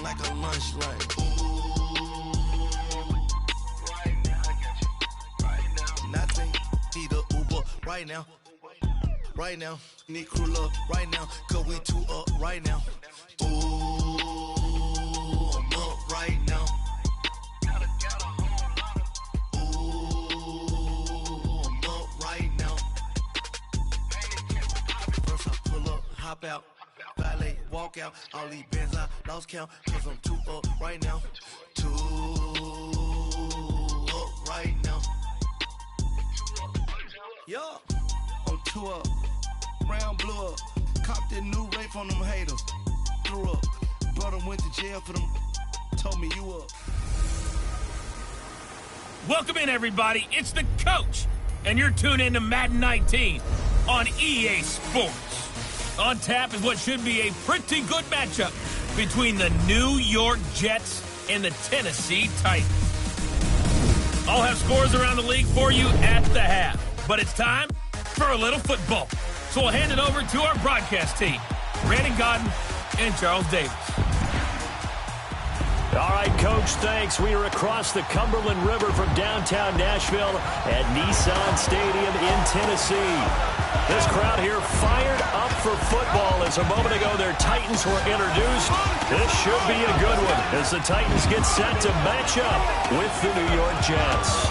like a lunch line. Nothing, need a Uber right now. Right now, need crew love right now, cause we two up right now. Ooh, I'm up right now. Ooh, I'm up right now. First I pull up, hop out, valet, walk out. All these bands I lost count, cause I'm two up right now. Two up right now. Yeah, I'm two up. Round blew up, copped that new rape on them haters. Threw up, brother went to jail for them, told me you up. Welcome in, everybody. It's the coach, and you're tuned in to Madden 19 on EA Sports. On tap is what should be a pretty good matchup between the New York Jets and the Tennessee Titans. I'll have scores around the league for you at the half, but it's time for a little football. So we'll hand it over to our broadcast team, Brandon Godden and Charles Davis. All right, Coach, thanks. We are across the Cumberland River from downtown Nashville at Nissan Stadium in Tennessee. This crowd here fired up for football as a moment ago their Titans were introduced. This should be a good one as the Titans get set to match up with the New York Jets.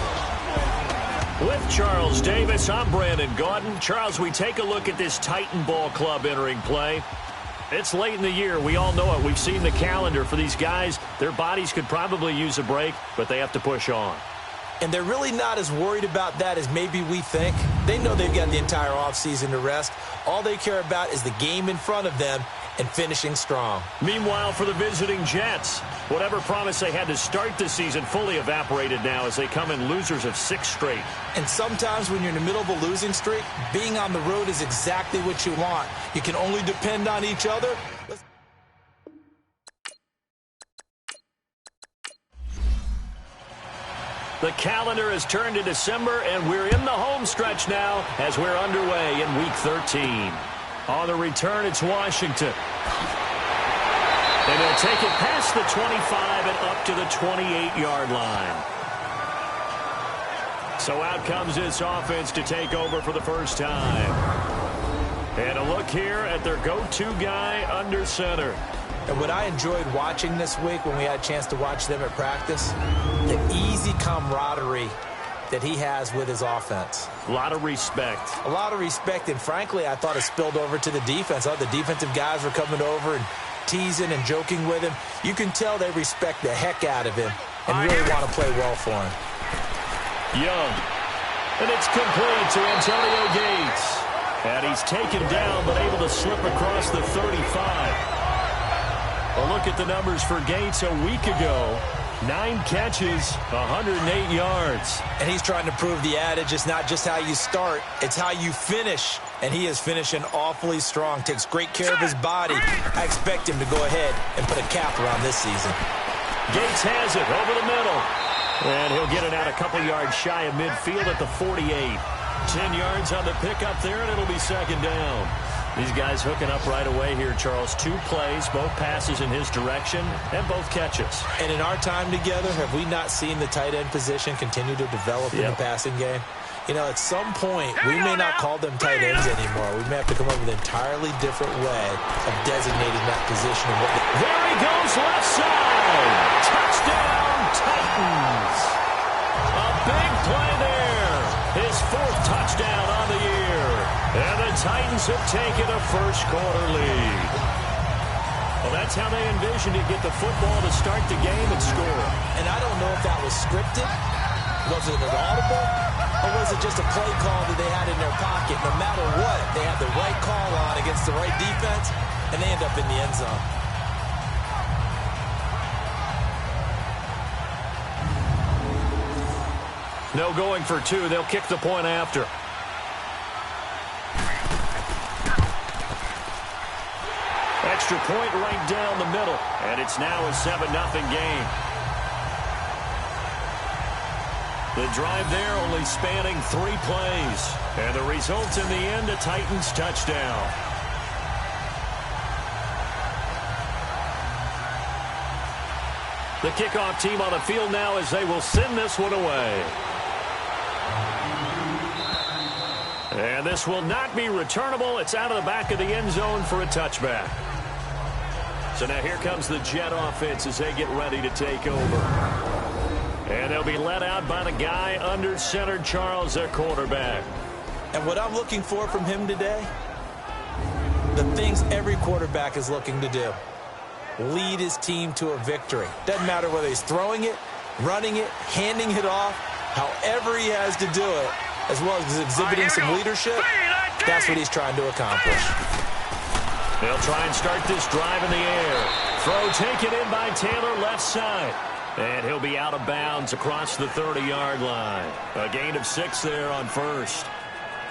With Charles Davis, I'm Brandon Gaudin. Charles, we take a look at this Titan Ball Club entering play. It's late in the year. We all know it. We've seen the calendar for these guys. Their bodies could probably use a break, but they have to push on. And they're really not as worried about that as maybe we think. They know they've got the entire offseason to rest. All they care about is the game in front of them and finishing strong. Meanwhile, for the visiting Jets, whatever promise they had to start the season fully evaporated now as they come in losers of 6 straight. And sometimes when you're in the middle of a losing streak, being on the road is exactly what you want. You can only depend on each other. The calendar has turned to December, and we're in the home stretch now as we're underway in Week 13. On the return, it's Washington. And they'll take it past the 25 and up to the 28-yard line. So out comes this offense to take over for the first time. And a look here at their go-to guy under center. And what I enjoyed watching this week when we had a chance to watch them at practice, the easy camaraderie that he has with his offense. A lot of respect. A lot of respect, and frankly, I thought it spilled over to the defense. The defensive guys were coming over and teasing and joking with him. You can tell they respect the heck out of him and really want to play well for him. Young. And it's complete to Antonio Gates. And he's taken down but able to slip across the 35. A look at the numbers for Gates a week ago. 9 catches, 108 yards. And he's trying to prove the adage, it's not just how you start, it's how you finish. And he is finishing awfully strong, takes great care of his body. I expect him to go ahead and put a cap around this season. Gates has it over the middle. And he'll get it out a couple yards shy of midfield at the 48. 10 yards on the pickup there, and it'll be second down. These guys hooking up right away here, Charles. 2 plays, both passes in his direction, and both catches. And in our time together, have we not seen the tight end position continue to develop in the passing game? You know, at some point, we may not call them tight ends anymore. We may have to come up with an entirely different way of designating that position. There he goes, left side. Touchdown, Titans. A big play there. His 4th touchdown on the year. And the Titans have taken a first-quarter lead. Well, that's how they envisioned it, get the football to start the game and score. And I don't know if that was scripted. Was it an audible? Or was it just a play call that they had in their pocket? No matter what, they have the right call on against the right defense, and they end up in the end zone. No going for 2. They'll kick the point after. Extra point right down the middle, and it's now a 7-0 game. The drive there only spanning 3 plays, and the result in the end, a Titans touchdown. The kickoff team on the field now as they will send this one away. And this will not be returnable. It's out of the back of the end zone for a touchback. So now here comes the Jet offense as they get ready to take over. And they'll be led out by the guy under center, Charles, their quarterback. And what I'm looking for from him today, the things every quarterback is looking to do. Lead his team to a victory. Doesn't matter whether he's throwing it, running it, handing it off, however he has to do it, as well as exhibiting some leadership, that's what he's trying to accomplish. They'll try and start this drive in the air. Throw taken in by Taylor, left side. And he'll be out of bounds across the 30-yard line. A gain of 6 there on first.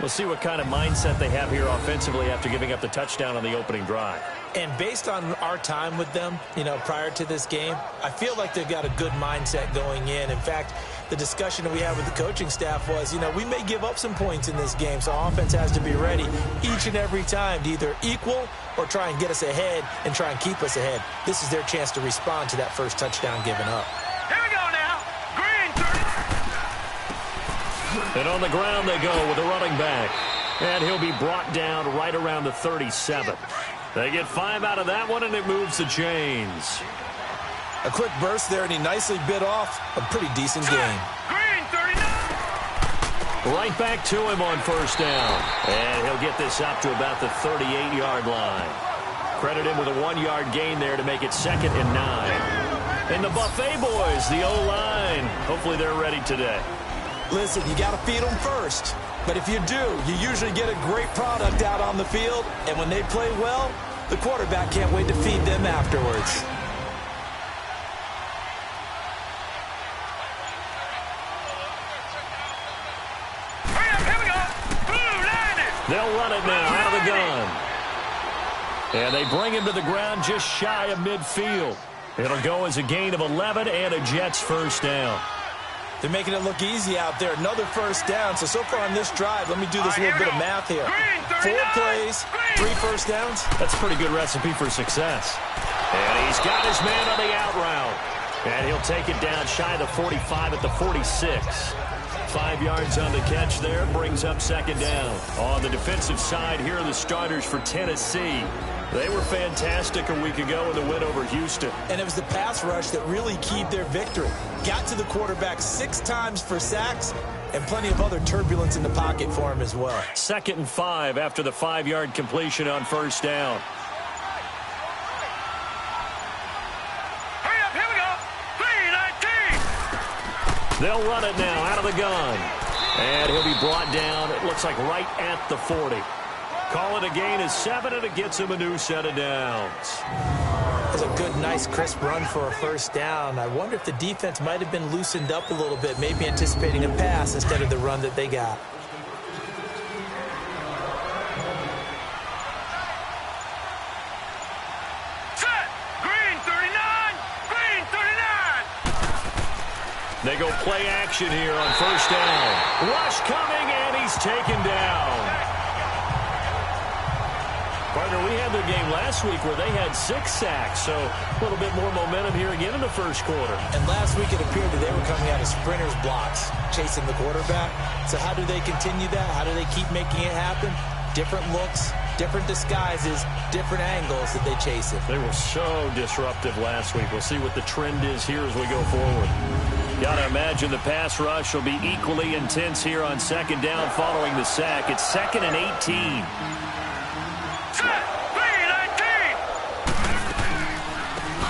We'll see what kind of mindset they have here offensively after giving up the touchdown on the opening drive. And based on our time with them, prior to this game, I feel like they've got a good mindset going in. In fact, the discussion that we had with the coaching staff was, we may give up some points in this game, so offense has to be ready each and every time to either equal or try and get us ahead and try and keep us ahead. This is their chance to respond to that first touchdown given up. Here we go now. Green 30. And on the ground they go with the running back. And he'll be brought down right around the 37. They get 5 out of that one, and it moves the chains. A quick burst there, and he nicely bit off a pretty decent game. Green 39. Right back to him on first down. And he'll get this up to about the 38-yard line. Credit him with a 1-yard gain there to make it 2nd and 9. And the Buffet boys, the O-line, hopefully they're ready today. Listen, you got to feed them first. But if you do, you usually get a great product out on the field. And when they play well, the quarterback can't wait to feed them afterwards. Here we go. Blue line. They'll run it now out of the gun. And they bring him to the ground just shy of midfield. It'll go as a gain of 11 and a Jets first down. They're making it look easy out there. Another first down. So far on this drive, let me do this little bit of math here. 4 plays, 3 first downs. That's a pretty good recipe for success. And he's got his man on the out route. And he'll take it down shy of the 45 at the 46. 5 yards on the catch there, brings up 2nd down. On the defensive side, here are the starters for Tennessee. They were fantastic a week ago in the win over Houston. And it was the pass rush that really keyed their victory. Got to the quarterback 6 times for sacks and plenty of other turbulence in the pocket for him as well. 2nd and 5 after the 5-yard completion on first down. Hurry up, here we go. 3-19. They'll run it now out of the gun. And he'll be brought down, it looks like right at the 40. Call it a gain of 7, and it gets him a new set of downs. That's a good, nice, crisp run for a first down. I wonder if the defense might have been loosened up a little bit, maybe anticipating a pass instead of the run that they got. Set. Green 39. Green 39. They go play action here on first down. Rush coming, and he's taken down. Partner, we had their game last week where they had 6 sacks, so a little bit more momentum here again in the first quarter. And last week it appeared that they were coming out of sprinters blocks, chasing the quarterback. So how do they continue that? How do they keep making it happen? Different looks, different disguises, different angles that they chase it. They were so disruptive last week. We'll see what the trend is here as we go forward. Got to imagine the pass rush will be equally intense here on 2nd down following the sack. It's 2nd and 18.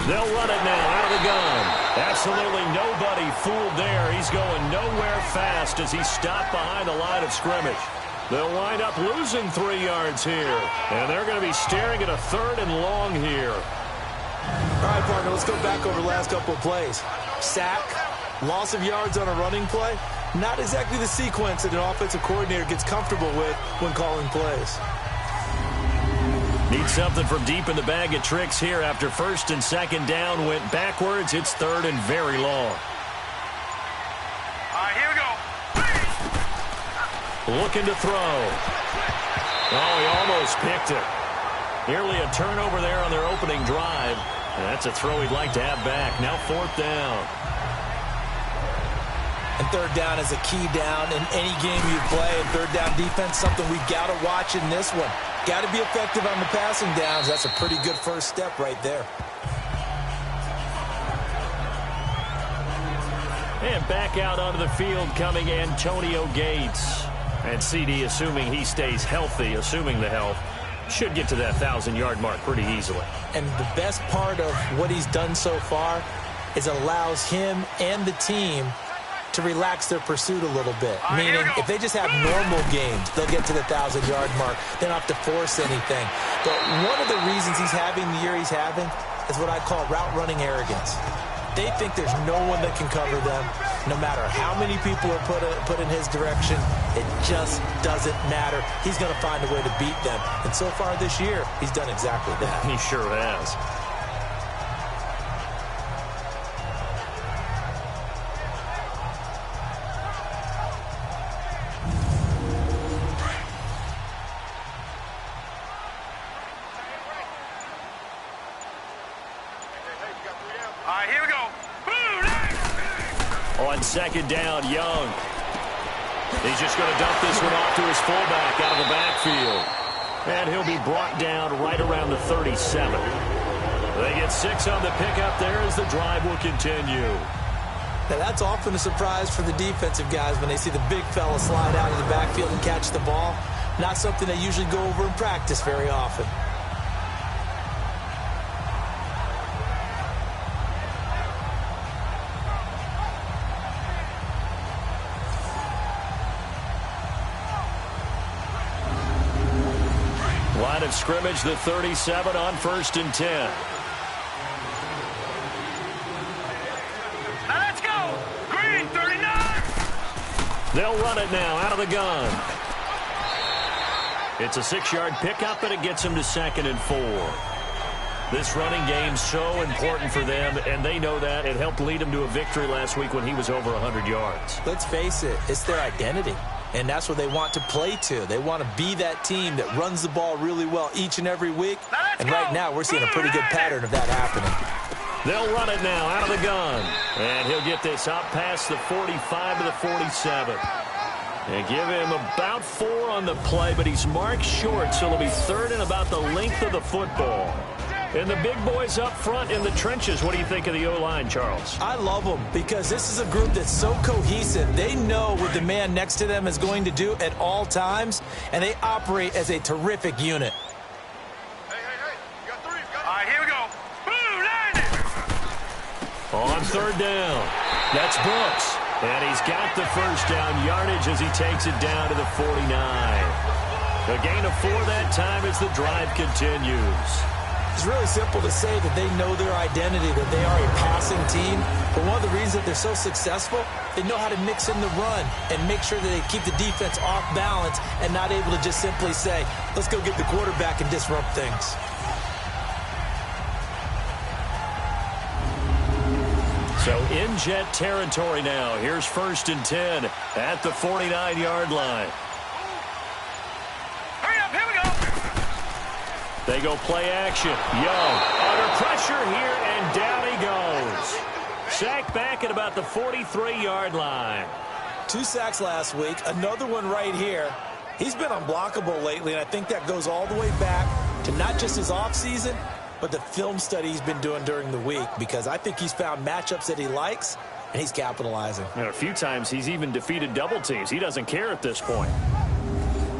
They'll run it now out of the gun. Absolutely nobody fooled there. He's going nowhere fast as he's stopped behind the line of scrimmage. They'll wind up losing 3 yards here. And they're going to be staring at a 3rd and long here. All right, partner, let's go back over the last couple of plays. Sack, loss of yards on a running play. Not exactly the sequence that an offensive coordinator gets comfortable with when calling plays. Need something from deep in the bag of tricks here after 1st and 2nd down went backwards. It's 3rd and very long. All right, here we go. Looking to throw. Oh, he almost picked it. Nearly a turnover there on their opening drive. That's a throw he'd like to have back. Now 4th down. And 3rd down is a key down in any game you play. And 3rd down defense, something we got to watch in this one. Got to be effective on the passing downs. That's a pretty good first step right there. And back out onto the field coming Antonio Gates. And CD, assuming he stays healthy, assuming the health, should get to that 1,000-yard mark pretty easily. And the best part of what he's done so far is allows him and the team to relax their pursuit a little bit. Meaning, if they just have normal games, they'll get to the 1,000-yard mark. They don't have to force anything. But one of the reasons he's having the year he's having is what I call route-running arrogance. They think there's no one that can cover them. No matter how many people are put in his direction, it just doesn't matter. He's going to find a way to beat them. And so far this year, he's done exactly that. He sure has. All right, here we go. On 2nd down, Young. He's just going to dump this one off to his fullback out of the backfield. And he'll be brought down right around the 37. They get 6 on the pickup there as the drive will continue. Now that's often a surprise for the defensive guys when they see the big fella slide out of the backfield and catch the ball. Not something they usually go over in practice very often. Line of scrimmage, the 37 on 1st and 10. Now let's go. Green 39. They'll run it now out of the gun. It's a 6-yard pickup, and it gets them to 2nd and 4. This running game's so important for them, and they know that. It helped lead them to a victory last week when he was over 100 yards. Let's face it, it's their identity. And that's what they want to play to. They want to be that team that runs the ball really well each and every week. And right now, we're seeing a pretty good pattern of that happening. They'll run it now out of the gun. And he'll get this up past the 45 to the 47. And give him about 4 on the play, but he's marked short, so it'll be 3rd and about the length of the football. And the big boys up front in the trenches. What do you think of the O-line, Charles? I love them because this is a group that's so cohesive. They know what the man next to them is going to do at all times, and they operate as a terrific unit. Hey, you got 3. All right, here we go. Boom, landed. On 3rd down, that's Brooks. And he's got the 1st down yardage as he takes it down to the 49. A gain of 4 that time as the drive continues. It's really simple to say that they know their identity, that they are a passing team. But one of the reasons that they're so successful, they know how to mix in the run and make sure that they keep the defense off balance and not able to just simply say, let's go get the quarterback and disrupt things. So in jet territory now. Here's 1st and 10 at the 49-yard line. Hurry up, here we go. They go play action. Young under pressure here, and down he goes. Sacked back at about the 43-yard line. 2 sacks last week, another one right here. He's been unblockable lately, and I think that goes all the way back to not just his offseason, but the film study he's been doing during the week, because I think he's found matchups that he likes, and he's capitalizing. And a few times he's even defeated double teams. He doesn't care at this point.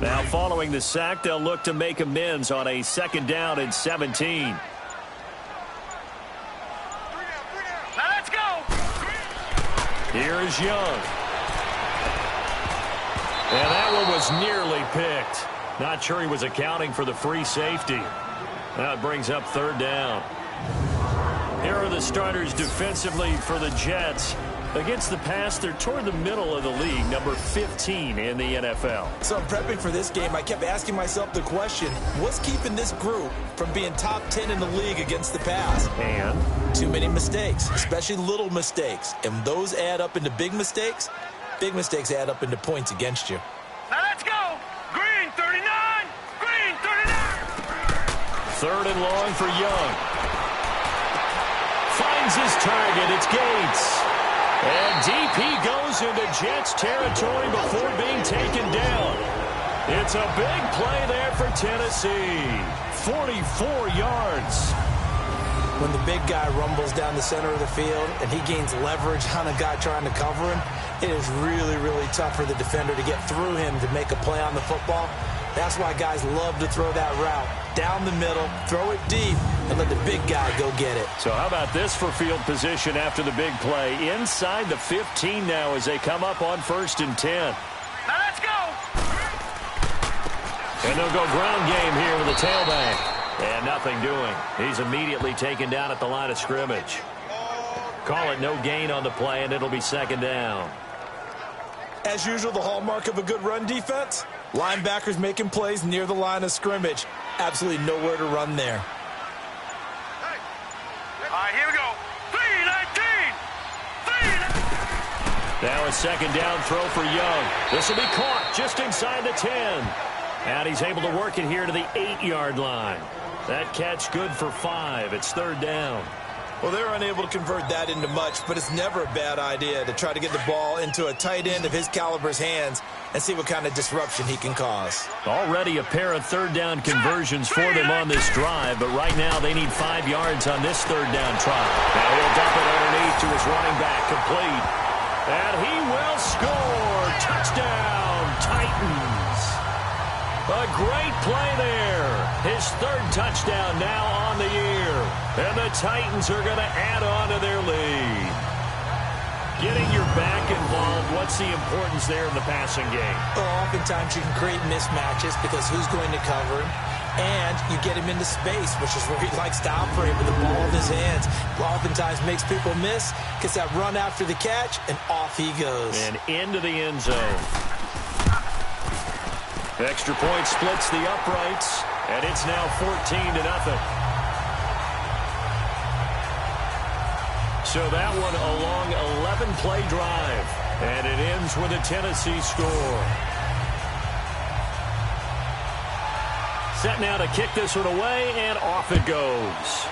Now following the sack, they'll look to make amends on a 2nd down and 17. Now let's go. Here is Young. And that one was nearly picked. Not sure he was accounting for the free safety. Now it brings up 3rd down. Here are the starters defensively for the Jets. Against the pass, they're toward the middle of the league, number 15 in the NFL. So I'm prepping for this game. I kept asking myself the question, what's keeping this group from being top 10 in the league against the pass? And too many mistakes, especially little mistakes. And those add up into big mistakes. Big mistakes add up into points against you. Now let's go. Green 39. Green 39. 3rd and long for Young. finds his target. It's Gates. And deep he goes into Jets territory before being taken down. It's a big play there for Tennessee. 44 yards. When the big guy rumbles down the center of the field and he gains leverage on a guy trying to cover him, it is really, really tough for the defender to get through him to make a play on the football. That's why guys love to throw that route down the middle, throw it deep, and let the big guy go get it. So how about this for field position after the big play? Inside the 15 now as they come up on 1st and 10. Now let's go. And they'll go ground game here with the tailback. And nothing doing. He's immediately taken down at the line of scrimmage. Call it no gain on the play, and it'll be 2nd down. As usual, the hallmark of a good run defense, linebackers making plays near the line of scrimmage. Absolutely nowhere to run there. Hey. All right, here we go. 3-19. Now a 2nd down throw for Young. This will be caught just inside the 10. And he's able to work it here to the 8-yard line. That catch good for 5. It's 3rd down. Well, they're unable to convert that into much, but it's never a bad idea to try to get the ball into a tight end of his caliber's hands and see what kind of disruption he can cause. Already a pair of 3rd down conversions for them on this drive, but right now they need 5 yards on this 3rd down try. Now he'll dump it underneath to his running back, complete. And he will score. Touchdown, Titans. A great play there. His 3rd touchdown now on the year. And the Titans are going to add on to their lead. Getting your back involved, what's the importance there in the passing game? Well, oftentimes you can create mismatches because who's going to cover him? And you get him into space, which is where he likes to operate with the ball in his hands. Oftentimes makes people miss, gets that run after the catch, and off he goes. And into the end zone. Extra point splits the uprights, and it's now 14-0. So that one a long 11-play drive, and it ends with a Tennessee score. Set now to kick this one away, and off it goes.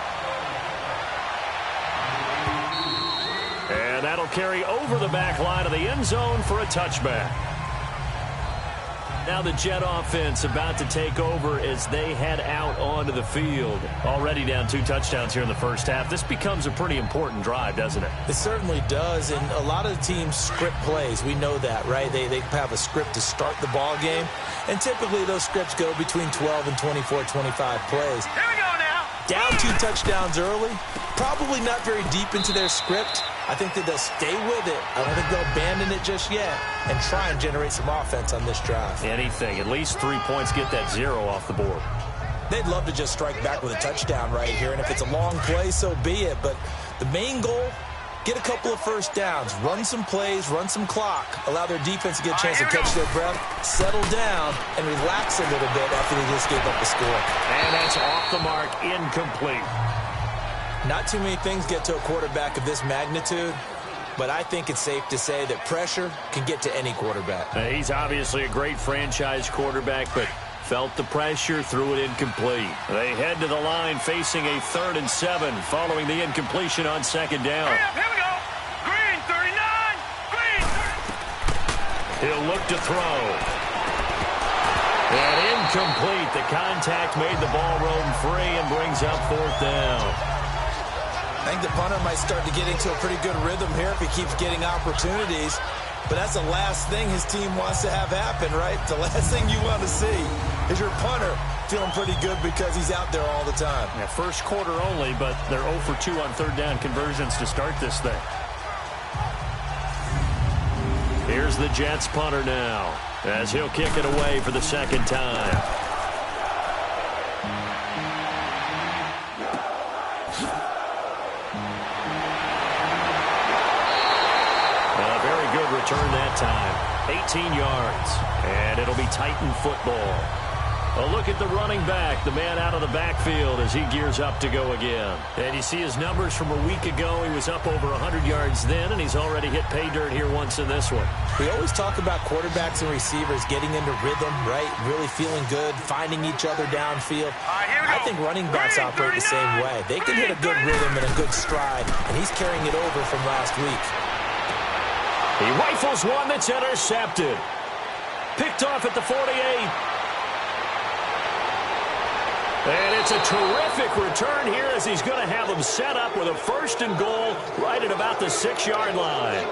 And that'll carry over the back line of the end zone for a touchback. Now the Jet offense about to take over as they head out onto the field. Already down 2 touchdowns here in the first half. This becomes a pretty important drive, doesn't it? It certainly does, and a lot of the teams script plays. We know that, right? They have a script to start the ball game, and typically those scripts go between 12 and 24, 25 plays. Here we go now. Down 2 touchdowns early, probably not very deep into their script. I think that they'll stay with it. I don't think they'll abandon it just yet and try and generate some offense on this drive. Anything. At least 3 points, get that 0 off the board. They'd love to just strike back with a touchdown right here, and if it's a long play, so be it. But the main goal, get a couple of first downs, run some plays, run some clock, allow their defense to get a chance to catch their breath, settle down, and relax a little bit after they just gave up the score. And that's off the mark, incomplete. Not too many things get to a quarterback of this magnitude, but I think it's safe to say that pressure can get to any quarterback. He's obviously a great franchise quarterback, but felt the pressure, threw it incomplete. They head to the line facing a 3rd and 7 following the incompletion on 2nd down. Hurry up, here we go. Green 39. Green 30. He'll look to throw. And incomplete. The contact made the ball roam free and brings up 4th down. I think the punter might start to get into a pretty good rhythm here if he keeps getting opportunities. But that's the last thing his team wants to have happen, right? The last thing you want to see is your punter feeling pretty good because he's out there all the time. Yeah, first quarter only, but they're 0 for 2 on 3rd down conversions to start this thing. Here's the Jets punter now as he'll kick it away for the 2nd time. Return that time. 18 yards. And it'll be Titan football. A look at the running back, the man out of the backfield as he gears up to go again. And you see his numbers from a week ago. He was up over 100 yards then, and he's already hit pay dirt here once in this one. We always talk about quarterbacks and receivers getting into rhythm, right? Really feeling good, finding each other downfield. I think running backs operate the same way. They can hit a good rhythm and a good stride, and he's carrying it over from last week. He rifles one that's intercepted. Picked off at the 48. And it's a terrific return here as he's going to have them set up with a 1st and goal right at about the 6-yard line.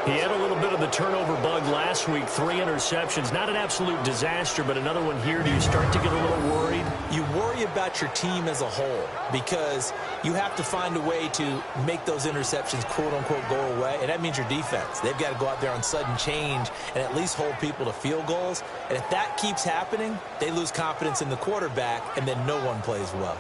He had a little bit of the turnover bug last week, 3 interceptions. Not an absolute disaster, but another one here. Do you start to get a little worried? You worry about your team as a whole because you have to find a way to make those interceptions, quote-unquote, go away, and that means your defense. They've got to go out there on sudden change and at least hold people to field goals. And if that keeps happening, they lose confidence in the quarterback, and then no one plays well.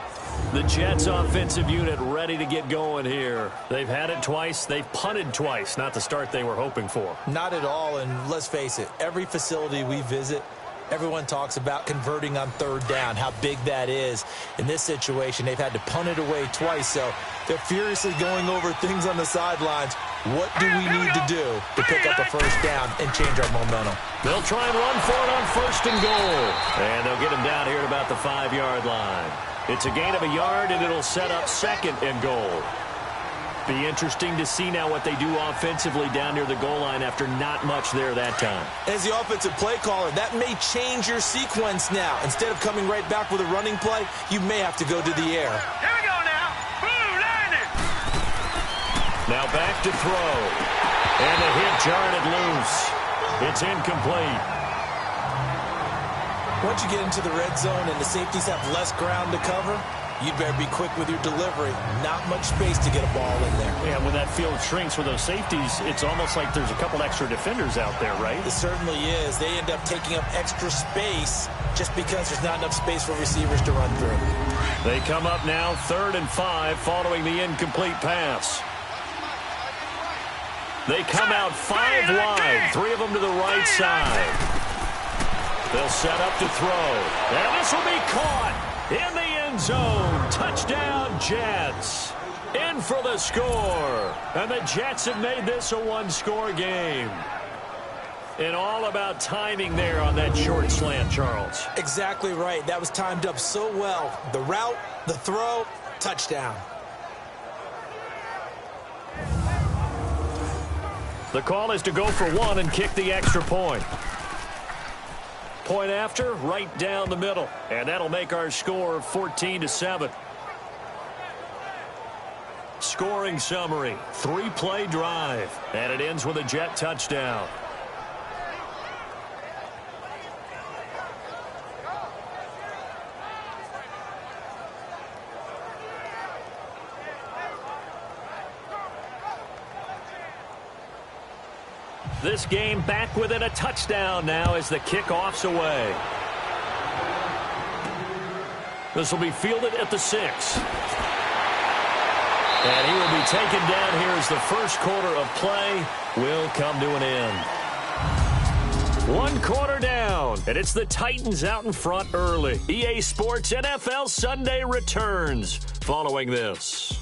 The Jets offensive unit ready to get going here. They've had it twice. They've punted twice. Not the start they were hoping for. Not at all, and let's face it, every facility we visit, everyone talks about converting on 3rd down, how big that is. In this situation, they've had to punt it away twice, so they're furiously going over things on the sidelines. What do we need to do to pick up a 1st down and change our momentum? They'll try and run for it on 1st and goal. And they'll get him down here at about the 5-yard line. It's a gain of a yard, and it'll set up 2nd and goal. Be interesting to see now what they do offensively down near the goal line after not much there that time. As the offensive play caller, that may change your sequence now. Instead of coming right back with a running play, you may have to go to the air. Here we go now. Boom, landed. Now back to throw. And the hit jarred it loose. It's incomplete. Once you get into the red zone and the safeties have less ground to cover, you'd better be quick with your delivery. Not much space to get a ball in there. Yeah, when that field shrinks with those safeties, it's almost like there's a couple extra defenders out there, right? It certainly is. They end up taking up extra space just because there's not enough space for receivers to run through. They come up now 3rd and 5 following the incomplete pass. They come out 5 wide, 3 of them to the right side. They'll set up to throw. And this will be caught in the end zone. Touchdown, Jets. In for the score. And the Jets have made this a 1-score game. And all about timing there on that short slant, Charles. Exactly right. That was timed up so well. The route, the throw, touchdown. The call is to go for 1 and kick the extra point. Point after, right down the middle. And that'll make our score 14-7. Scoring summary, 3-play drive. And it ends with a Jet touchdown. This game back within a touchdown now as the kickoff's away. This will be fielded at the 6. And he will be taken down here as the first quarter of play will come to an end. 1 quarter down, and it's the Titans out in front early. EA Sports NFL Sunday returns following this.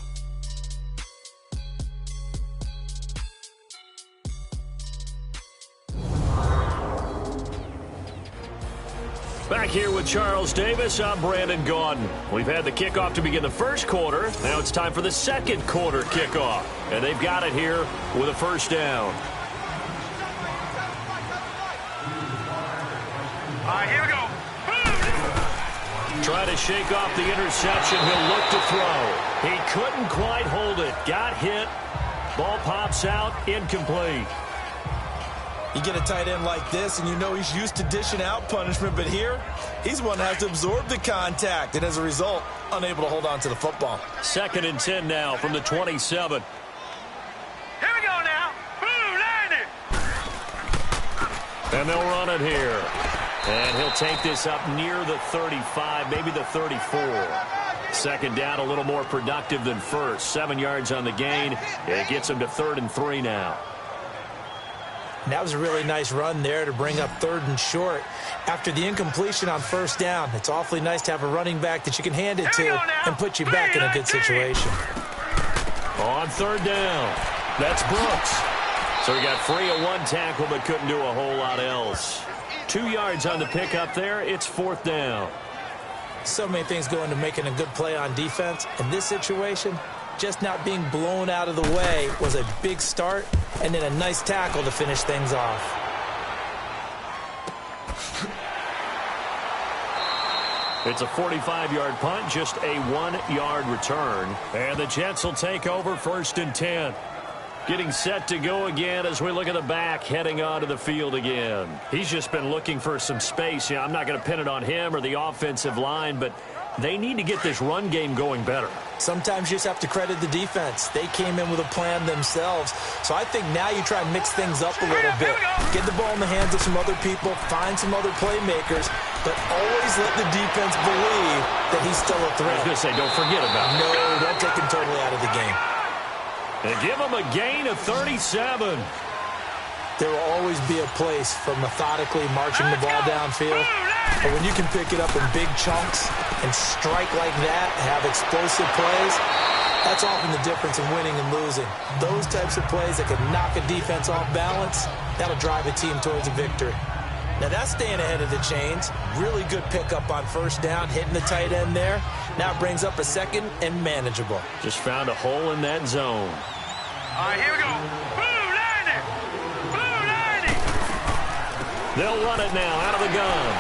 Back here with Charles Davis, I'm Brandon Gaudin. We've had the kickoff to begin the first quarter. Now it's time for the second quarter kickoff. And they've got it here with a 1st down. All right, here we go. Try to shake off the interception. He'll look to throw. He couldn't quite hold it. Got hit. Ball pops out. Incomplete. You get a tight end like this, and you know he's used to dishing out punishment, but here, he's one that has to absorb the contact, and as a result, unable to hold on to the football. 2nd and 10 now from the 27. Here we go now. Boom, landed. And they'll run it here. And he'll take this up near the 35, maybe the 34. 2nd down, a little more productive than first. 7 yards on the gain. It gets him to 3rd and 3 now. And that was a really nice run there to bring up 3rd and short. After the incompletion on 1st down, it's awfully nice to have a running back that you can hand it to and put you back in a good situation. On 3rd down, that's Brooks. So he got free of 1 tackle but couldn't do a whole lot else. 2 yards on the pickup there. It's 4th down. So many things go into making a good play on defense. In this situation, just not being blown out of the way was a big start, and then a nice tackle to finish things off. It's a 45-yard punt, just a 1-yard return. And the Jets will take over 1st and 10. Getting set to go again as we look at the back heading onto the field again. He's just been looking for some space. I'm not going to pin it on him or the offensive line, but they need to get this run game going better. Sometimes you just have to credit the defense. They came in with a plan themselves. So I think now you try and mix things up a little bit. Get the ball in the hands of some other people, find some other playmakers, but always let the defense believe that he's still a threat. I was going to say, don't forget about it. No, don't take him totally out of the game. They give him a gain of 37. There will always be a place for methodically marching the ball downfield. But when you can pick it up in big chunks and strike like that, have explosive plays, that's often the difference in winning and losing. Those types of plays that can knock a defense off balance, that'll drive a team towards a victory. Now that's staying ahead of the chains. Really good pickup on 1st down, hitting the tight end there. Now it brings up a 2nd and manageable. Just found a hole in that zone. All right, here we go. Blue 90. Blue 90. They'll run it now out of the gun.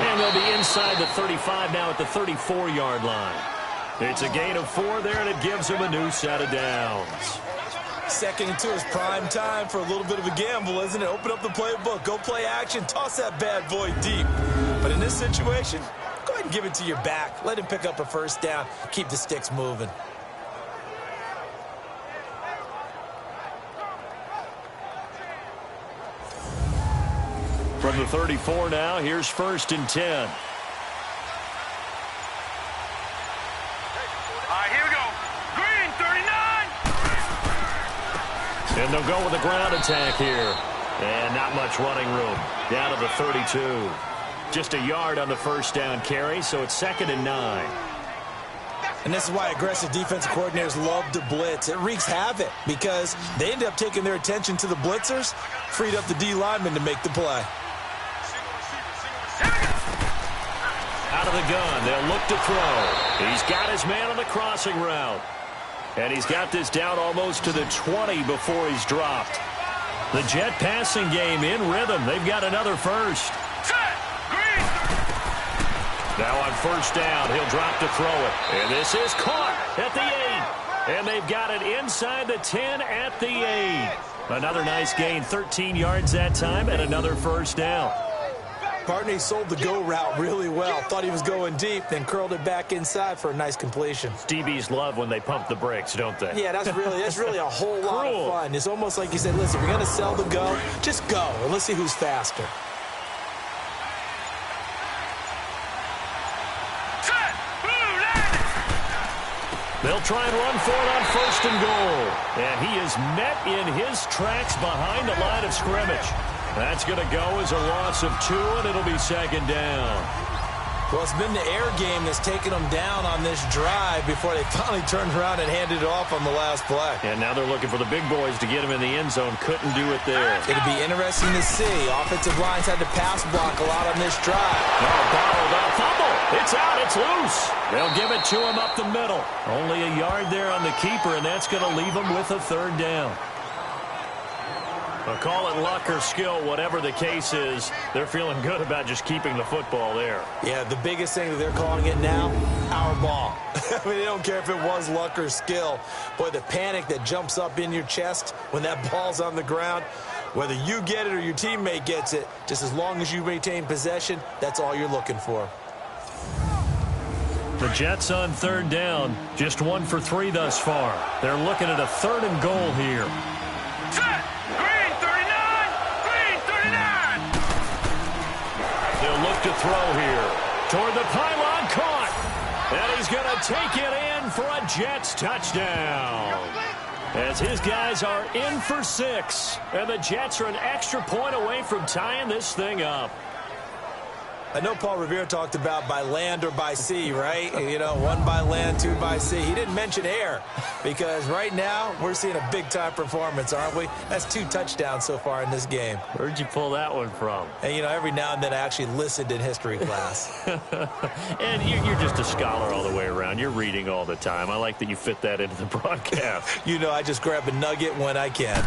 And they'll be inside the 35 now at the 34-yard line. It's a gain of 4 there, and it gives them a new set of downs. 2nd and 2 is prime time for a little bit of a gamble, isn't it? Open up the playbook, go play action, toss that bad boy deep. But in this situation, go ahead and give it to your back. Let him pick up a 1st down, keep the sticks moving. From the 34 now, here's 1st and 10. All right, here we go. Green 39. And they'll go with a ground attack here. And not much running room. Down to the 32. Just a yard on the 1st down carry, so it's 2nd and 9. And this is why aggressive defensive coordinators love to blitz. It wreaks havoc because they end up taking their attention to the blitzers, freed up the D lineman to make the play. Out of the gun, they'll look to throw. He's got his man on the crossing route. And he's got this down almost to the 20 before he's dropped. The Jet passing game in rhythm. They've got another first. Now on 1st down, he'll drop to throw it. And this is caught at the 8. And they've got it inside the 10 at the 8. Another nice gain, 13 yards that time, and another 1st down. Partney sold the go route really well. Thought he was going deep, then curled it back inside for a nice completion. DBs love when they pump the brakes, don't they? Yeah, that's really a whole lot of fun. It's almost like you said, listen, we're going to sell the go. Just go, and let's see who's faster. They'll try and run for it on 1st and goal. And he is met in his tracks behind the line of scrimmage. That's going to go as a loss of 2, and it'll be 2nd down. Well, it's been the air game that's taken them down on this drive before they finally turned around and handed it off on the last play. And now they're looking for the big boys to get him in the end zone. Couldn't do it there. It'll be interesting to see. Offensive lines had to pass block a lot on this drive. Bottled up. Fumble. It's out. It's loose. They'll give it to him up the middle. Only a yard there on the keeper, and that's going to leave him with a 3rd down. Well, call it luck or skill, whatever the case is, they're feeling good about just keeping the football there. Yeah, the biggest thing that they're calling it now, our ball. I mean, they don't care if it was luck or skill. Boy, the panic that jumps up in your chest when that ball's on the ground, whether you get it or your teammate gets it, just as long as you maintain possession, that's all you're looking for. The Jets on 3rd down, just 1 for 3 thus far. They're looking at a 3rd and goal here. They'll look to throw here. Toward the pylon, caught. And he's going to take it in for a Jets touchdown. as his guys are in for 6. And the Jets are an extra point away from tying this thing up. I know Paul Revere talked about by land or by sea, right? You know, 1 by land, 2 by sea. He didn't mention air because right now we're seeing a big-time performance, aren't we? That's 2 touchdowns so far in this game. Where'd you pull that one from? And, you know, every now and then I actually listened in history class. And you're just a scholar all the way around. You're reading all the time. I like that you fit that into the broadcast. You know, I just grab a nugget when I can.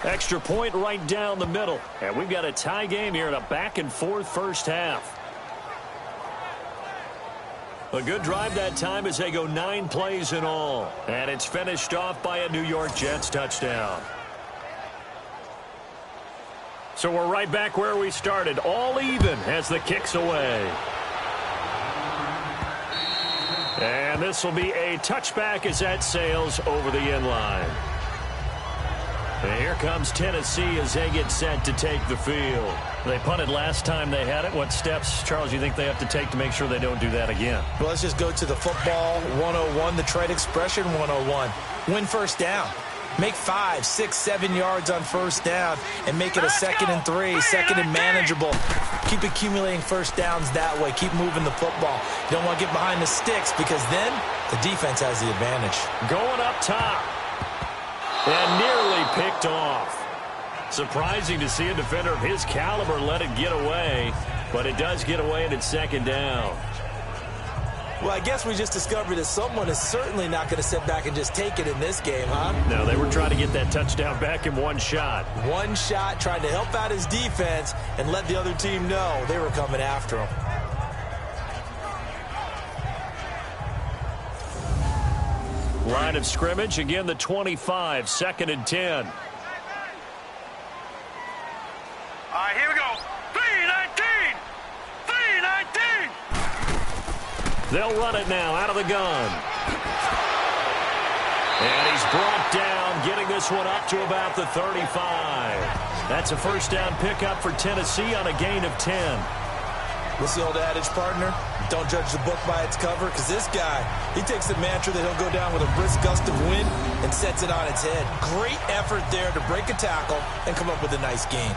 Extra point right down the middle. And we've got a tie game here in a back-and-forth first half. A good drive that time as they go 9 plays in all. And it's finished off by a New York Jets touchdown. So we're right back where we started. All even as the kick's away. And this will be a touchback as that sails over the end line. And here comes Tennessee as they get set to take the field. They punted last time they had it. What steps, Charles, you think they have to take to make sure they don't do that again? Well, let's just go to the football 101, the trade expression 101. Win first down. Make 5, 6, 7 yards on first down and make it a 2nd and 3, 2nd and manageable. Keep accumulating first downs that way. Keep moving the football. You don't want to get behind the sticks because then the defense has the advantage. Going up top. And nearly picked off. Surprising to see a defender of his caliber let it get away, but it does get away and it's 2nd down. Well, I guess we just discovered that someone is certainly not going to sit back and just take it in this game, huh? No, they were trying to get that touchdown back in one shot. One shot, trying to help out his defense and let the other team know they were coming after him. Line of scrimmage, again the 25, 2nd and 10. All right, here we go. 3-19! 3-19! They'll run it now out of the gun. And he's brought down, getting this one up to about the 35. That's a first down pickup for Tennessee on a gain of 10. What's the old adage, partner? Don't judge the book by its cover, because this guy, he takes the mantra that he'll go down with a brisk gust of wind and sets it on its head. Great effort there to break a tackle and come up with a nice gain.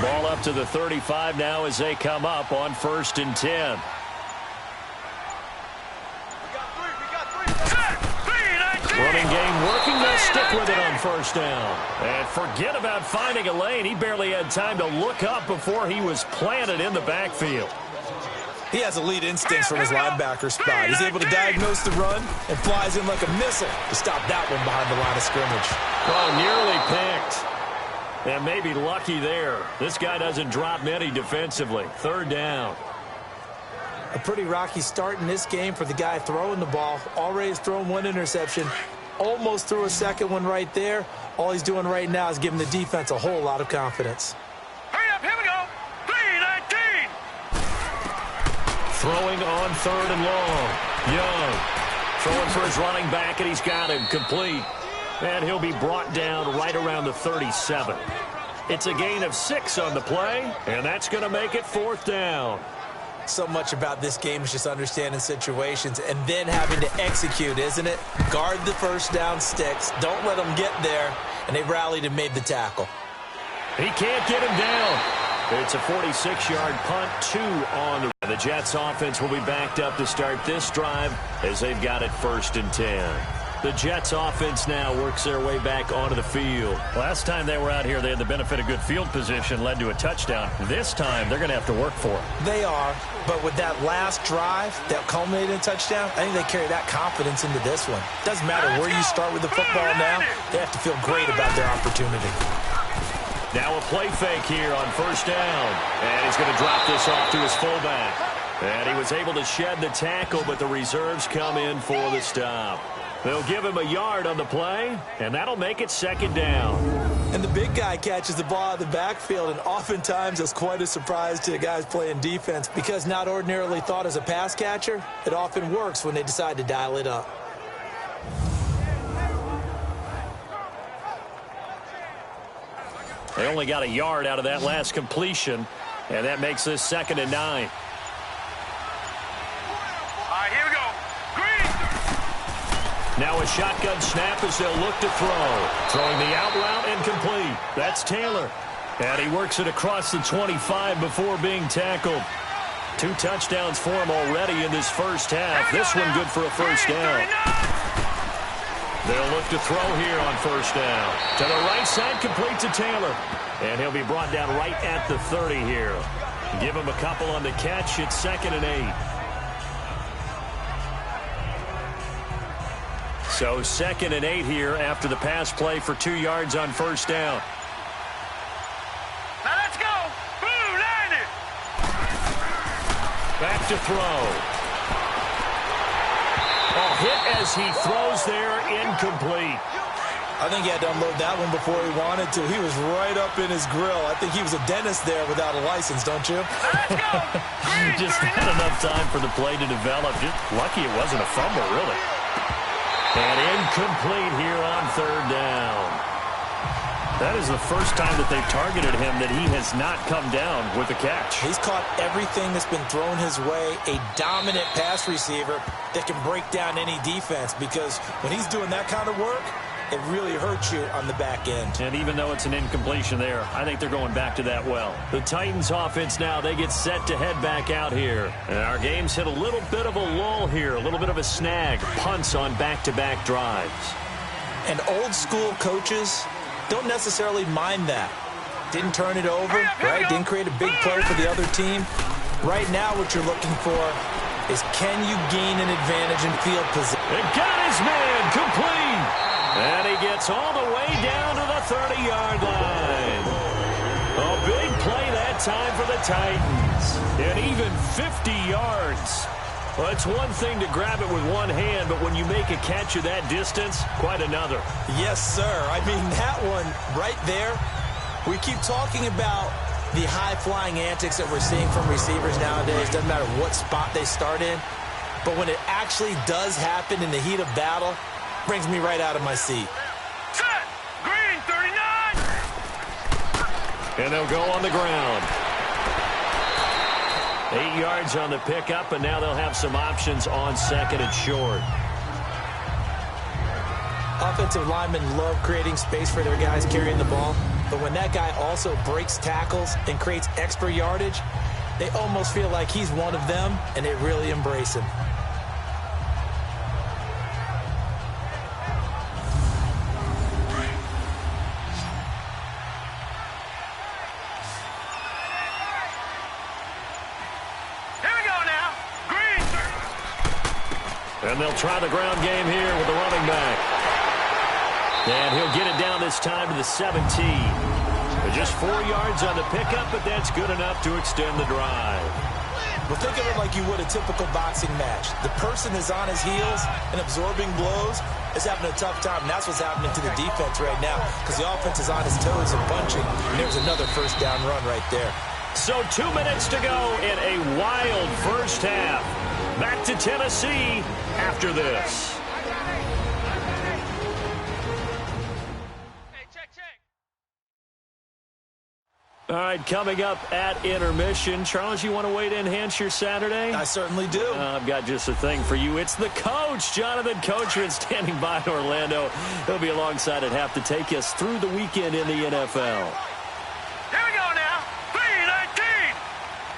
Ball up to the 35 now as they come up on 1st and 10. Running game working. They'll stick with it on first down. And forget about finding a lane. He barely had time to look up before he was planted in the backfield. He has elite instincts from his linebacker spot. He's able to diagnose the run and flies in like a missile to stop that one behind the line of scrimmage. Oh, nearly picked. And maybe lucky there. This guy doesn't drop many defensively. 3rd down. A pretty rocky start in this game for the guy throwing the ball. Already has thrown 1 interception. Almost threw a 2nd one right there. All he's doing right now is giving the defense a whole lot of confidence. Hurry up, here we go. 3-19! Throwing on 3rd and long. Young throwing for his running back, and he's got him complete. And he'll be brought down right around the 37. It's a gain of 6 on the play, and that's going to make it 4th down. So much about this game is just understanding situations and then having to execute, isn't it? Guard the first down sticks. Don't let them get there. And they rallied and made the tackle. He can't get him down. It's a 46-yard punt, 2 on the Jets offense will be backed up to start this drive as they've got it 1st and 10. The Jets offense now works their way back onto the field. Last time they were out here, they had the benefit of good field position, led to a touchdown. This time, they're going to have to work for it. They are, but with that last drive that culminated in a touchdown, I think they carry that confidence into this one. Doesn't matter where you start with the football now, they have to feel great about their opportunity. Now a play fake here on 1st down. And he's going to drop this off to his fullback. And he was able to shed the tackle, but the reserves come in for the stop. They'll give him a yard on the play, and that'll make it second down. And the big guy catches the ball out of the backfield, and oftentimes it's quite a surprise to the guys playing defense because not ordinarily thought as a pass catcher, it often works when they decide to dial it up. They only got a yard out of that last completion, and that makes this 2nd and 9. Here we go. Green. Now a shotgun snap as they'll look to throw. Throwing the out route incomplete. That's Taylor. And he works it across the 25 before being tackled. 2 touchdowns for him already in this first half. This one good for a first down. They'll look to throw here on first down. To the right side, complete to Taylor. And he'll be brought down right at the 30 here. Give him a couple on the catch. It's 2nd and 8. So 2nd and 8 here after the pass play for 2 yards on first down. Now let's go. Boom, landed. Back to throw. Oh, hit as he throws there, incomplete. I think he had to unload that one before he wanted to. He was right up in his grill. I think he was a dentist there without a license, don't you? Let's go. Just not enough time for the play to develop. Just lucky it wasn't a fumble, really. And incomplete here on 3rd down. That is the first time that they've targeted him that he has not come down with a catch. He's caught everything that's been thrown his way. A dominant pass receiver that can break down any defense because when he's doing that kind of work, it really hurts you on the back end. And even though it's an incompletion there, I think they're going back to that well. The Titans offense now, they get set to head back out here. And our game's hit a little bit of a lull here, a little bit of a snag. Punts on back-to-back drives. And old school coaches don't necessarily mind that. Didn't turn it over, right? Didn't create a big play for the other team. Right now what you're looking for is can you gain an advantage in field position? It got his man complete. And he gets all the way down to the 30-yard line. A big play that time for the Titans. And even 50 yards. Well, it's one thing to grab it with one hand, but when you make a catch of that distance, quite another. Yes, sir. I mean, that one right there, we keep talking about the high-flying antics that we're seeing from receivers nowadays. Doesn't matter what spot they start in. But when it actually does happen in the heat of battle, brings me right out of my seat. Set. Green, 39. And they'll go on the ground. 8 yards on the pickup, and now they'll have some options on 2nd and short. Offensive linemen love creating space for their guys carrying the ball, but when that guy also breaks tackles and creates extra yardage, they almost feel like he's one of them, and they really embrace him. And they'll try the ground game here with the running back. And he'll get it down this time to the 17. Just 4 yards on the pickup, but that's good enough to extend the drive. Well, think of it like you would a typical boxing match. The person is on his heels and absorbing blows is having a tough time. And that's what's happening to the defense right now because the offense is on his toes and punching. And there's another first down run right there. So 2 minutes to go in a wild first half. Back to Tennessee after this. All right, coming up at intermission. Charles, you want to wait to enhance your Saturday? I certainly do. I've got just a thing for you. It's the coach, Jonathan Coachman, standing by in Orlando. He'll be alongside at half to take us through the weekend in the NFL. Here we go now. 3-19.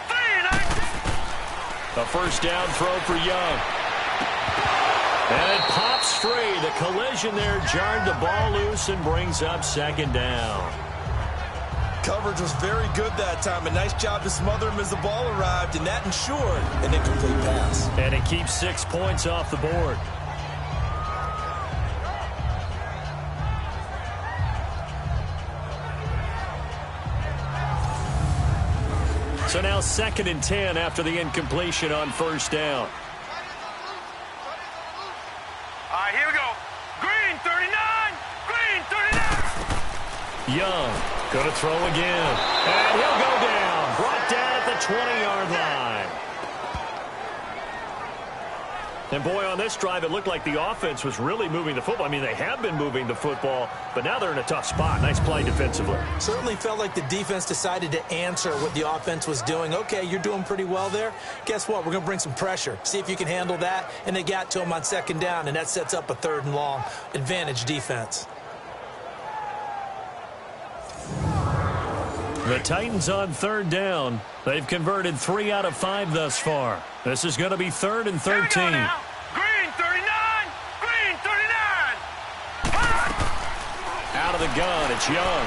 3-19. A first down throw for Young. And it pops free. The collision there jarred the ball loose and brings up second down. Coverage was very good that time. A nice job to smother him as the ball arrived, and that ensured an incomplete pass. And it keeps 6 points off the board. So now 2nd and 10 after the incompletion on first down. All right, here we go. Green 39. Green 39. Young going to throw again. And he'll go down. Brought down at the 20-yard line. And boy, on this drive, it looked like the offense was really moving the football. I mean, they have been moving the football, but now they're in a tough spot. Nice play defensively. Certainly felt like the defense decided to answer what the offense was doing. Okay, you're doing pretty well there. Guess what? We're going to bring some pressure. See if you can handle that. And they got to him on 2nd down, and that sets up a 3rd and long. Advantage defense. The Titans on 3rd down. They've converted 3 out of 5 thus far. This is going to be 3rd and 13. Green 39. Green 39. Out of the gun, it's Young.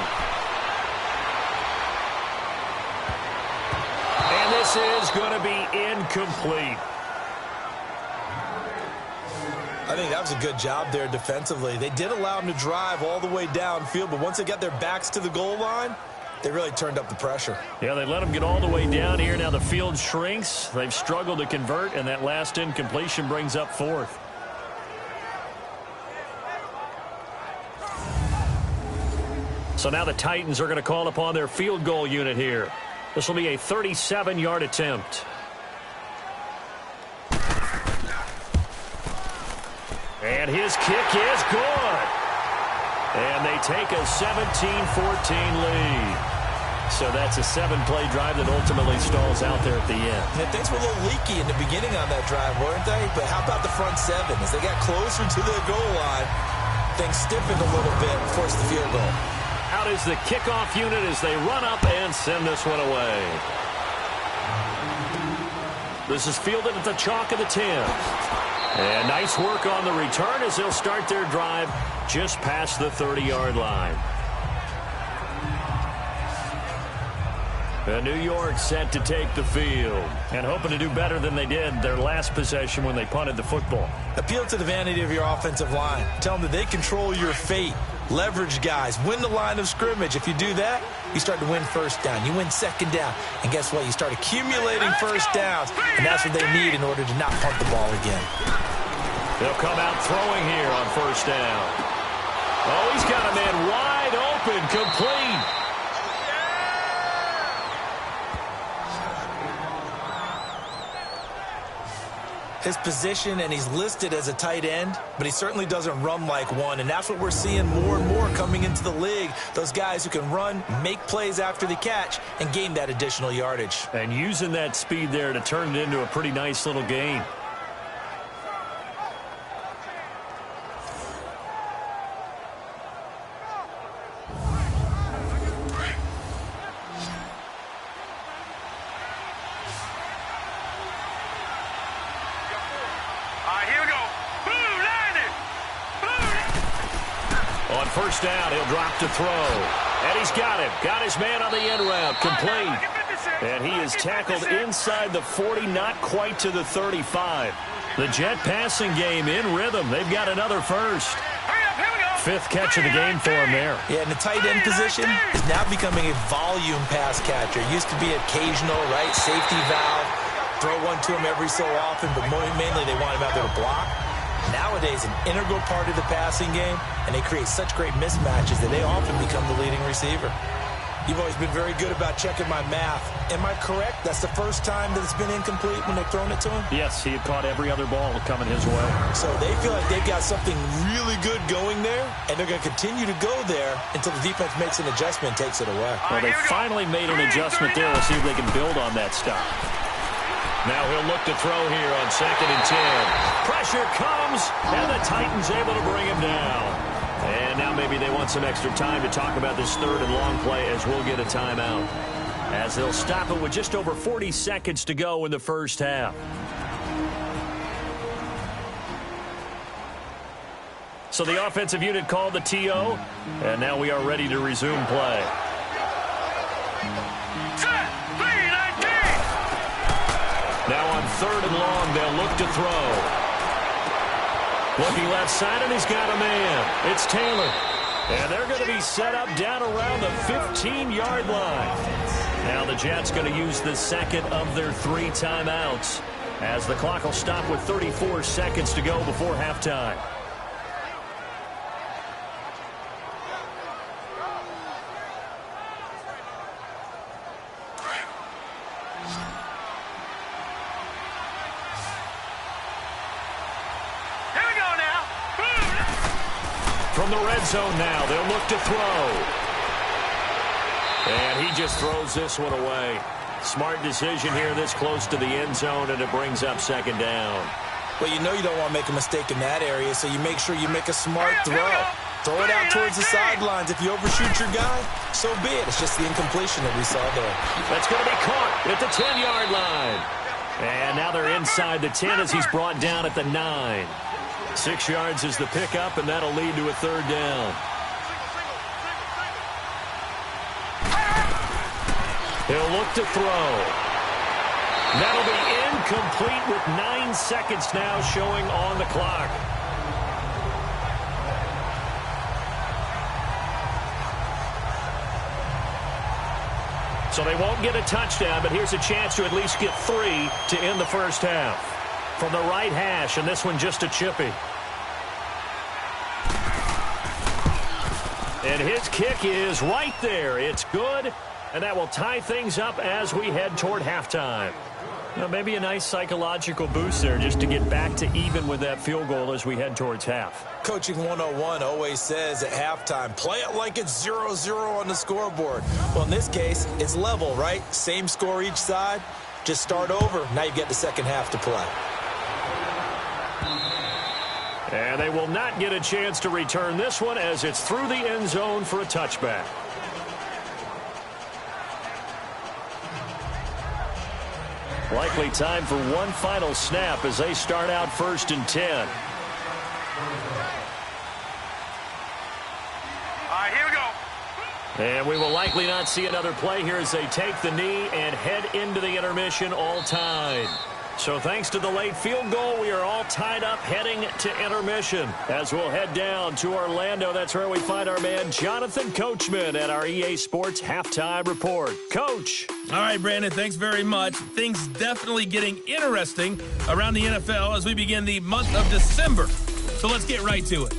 And this is going to be incomplete. I think that was a good job there defensively. They did allow them to drive all the way downfield, but once they got their backs to the goal line, they really turned up the pressure. Yeah, they let them get all the way down here. Now the field shrinks. They've struggled to convert, and that last incompletion brings up 4th. So now the Titans are going to call upon their field goal unit here. This will be a 37-yard attempt. And his kick is good. And they take a 17-14 lead. So that's a 7-play drive that ultimately stalls out there at the end. Yeah, things were a little leaky in the beginning on that drive, weren't they? But how about the front 7? As they got closer to the goal line, things stiffened a little bit and forced the field goal. Out is the kickoff unit as they run up and send this one away. This is fielded at the chalk of the 10. And nice work on the return as they'll start their drive just past the 30-yard line. And New York set to take the field and hoping to do better than they did their last possession when they punted the football. Appeal to the vanity of your offensive line. Tell them that they control your fate. Leverage guys. Win the line of scrimmage. If you do that, you start to win first down. You win 2nd down. And guess what? You start accumulating first downs. And that's what they need in order to not punt the ball again. They'll come out throwing here on first down. Oh, he's got a man wide open, complete. His position, and he's listed as a tight end, but he certainly doesn't run like one, and that's what we're seeing more and more coming into the league. Those guys who can run, make plays after the catch, and gain that additional yardage. And using that speed there to turn it into a pretty nice little gain. First down, he'll drop to throw. And he's got him. Got his man on the end route. Complete. And he is tackled inside the 40, not quite to the 35. The Jet passing game in rhythm. They've got another first. 5th catch of the game for him there. Yeah, and the tight end position is now becoming a volume pass catcher. Used to be occasional, right? Safety valve. Throw one to him every so often, but mainly they want him out there to block. Nowadays, an integral part of the passing game, and they create such great mismatches that they often become the leading receiver. You've always been very good about checking my math. Am I correct? That's the first time that it's been incomplete when they've thrown it to him? Yes, he had caught every other ball coming his way. So they feel like they've got something really good going there, and they're going to continue to go there until the defense makes an adjustment and takes it away. Well, they finally made an adjustment there. We'll see if they can build on that stop. Now he'll look to throw here on 2nd and 10. Pressure comes, and the Titans able to bring him down. And now maybe they want some extra time to talk about this 3rd and long play as we'll get a timeout. As they'll stop it with just over 40 seconds to go in the first half. So the offensive unit called the TO, and now we are ready to resume play. Now on 3rd and long, they'll look to throw. Looking left side, and he's got a man. It's Taylor. And they're going to be set up down around the 15-yard line. Now the Jets going to use the second of their 3 timeouts, as the clock will stop with 34 seconds to go before halftime. Here we go now. From the red zone now, they'll look to throw. And he just throws this one away. Smart decision here this close to the end zone, and it brings up second down. Well, you know you don't want to make a mistake in that area, so you make sure you make a smart throw. Throw it out towards the sidelines. If you overshoot your guy, so be it. It's just the incompletion that we saw there. That's going to be caught at the 10-yard line. And now they're inside the 10 as he's brought down at the 9. 6 yards is the pickup, and that'll lead to a third down. He'll look to throw. That'll be incomplete with 9 seconds now showing on the clock. So they won't get a touchdown, but here's a chance to at least get 3 to end the first half. From the right hash, and this one just a chippy. And his kick is right there. It's good. And that will tie things up as we head toward halftime. Now, maybe a nice psychological boost there just to get back to even with that field goal as we head towards half. Coaching 101 always says at halftime, play it like it's 0-0 on the scoreboard. Well, in this case, it's level, right? Same score each side. Just start over. Now you get the second half to play. And they will not get a chance to return this one as it's through the end zone for a touchback. Likely time for one final snap as they start out 1st and 10. All right, here we go. And we will likely not see another play here as they take the knee and head into the intermission all tied. So thanks to the late field goal, we are all tied up heading to intermission. As we'll head down to Orlando, that's where we find our man Jonathan Coachman at our EA Sports Halftime Report. Coach. All right, Brandon, thanks very much. Things definitely getting interesting around the NFL as we begin the month of December. So let's get right to it.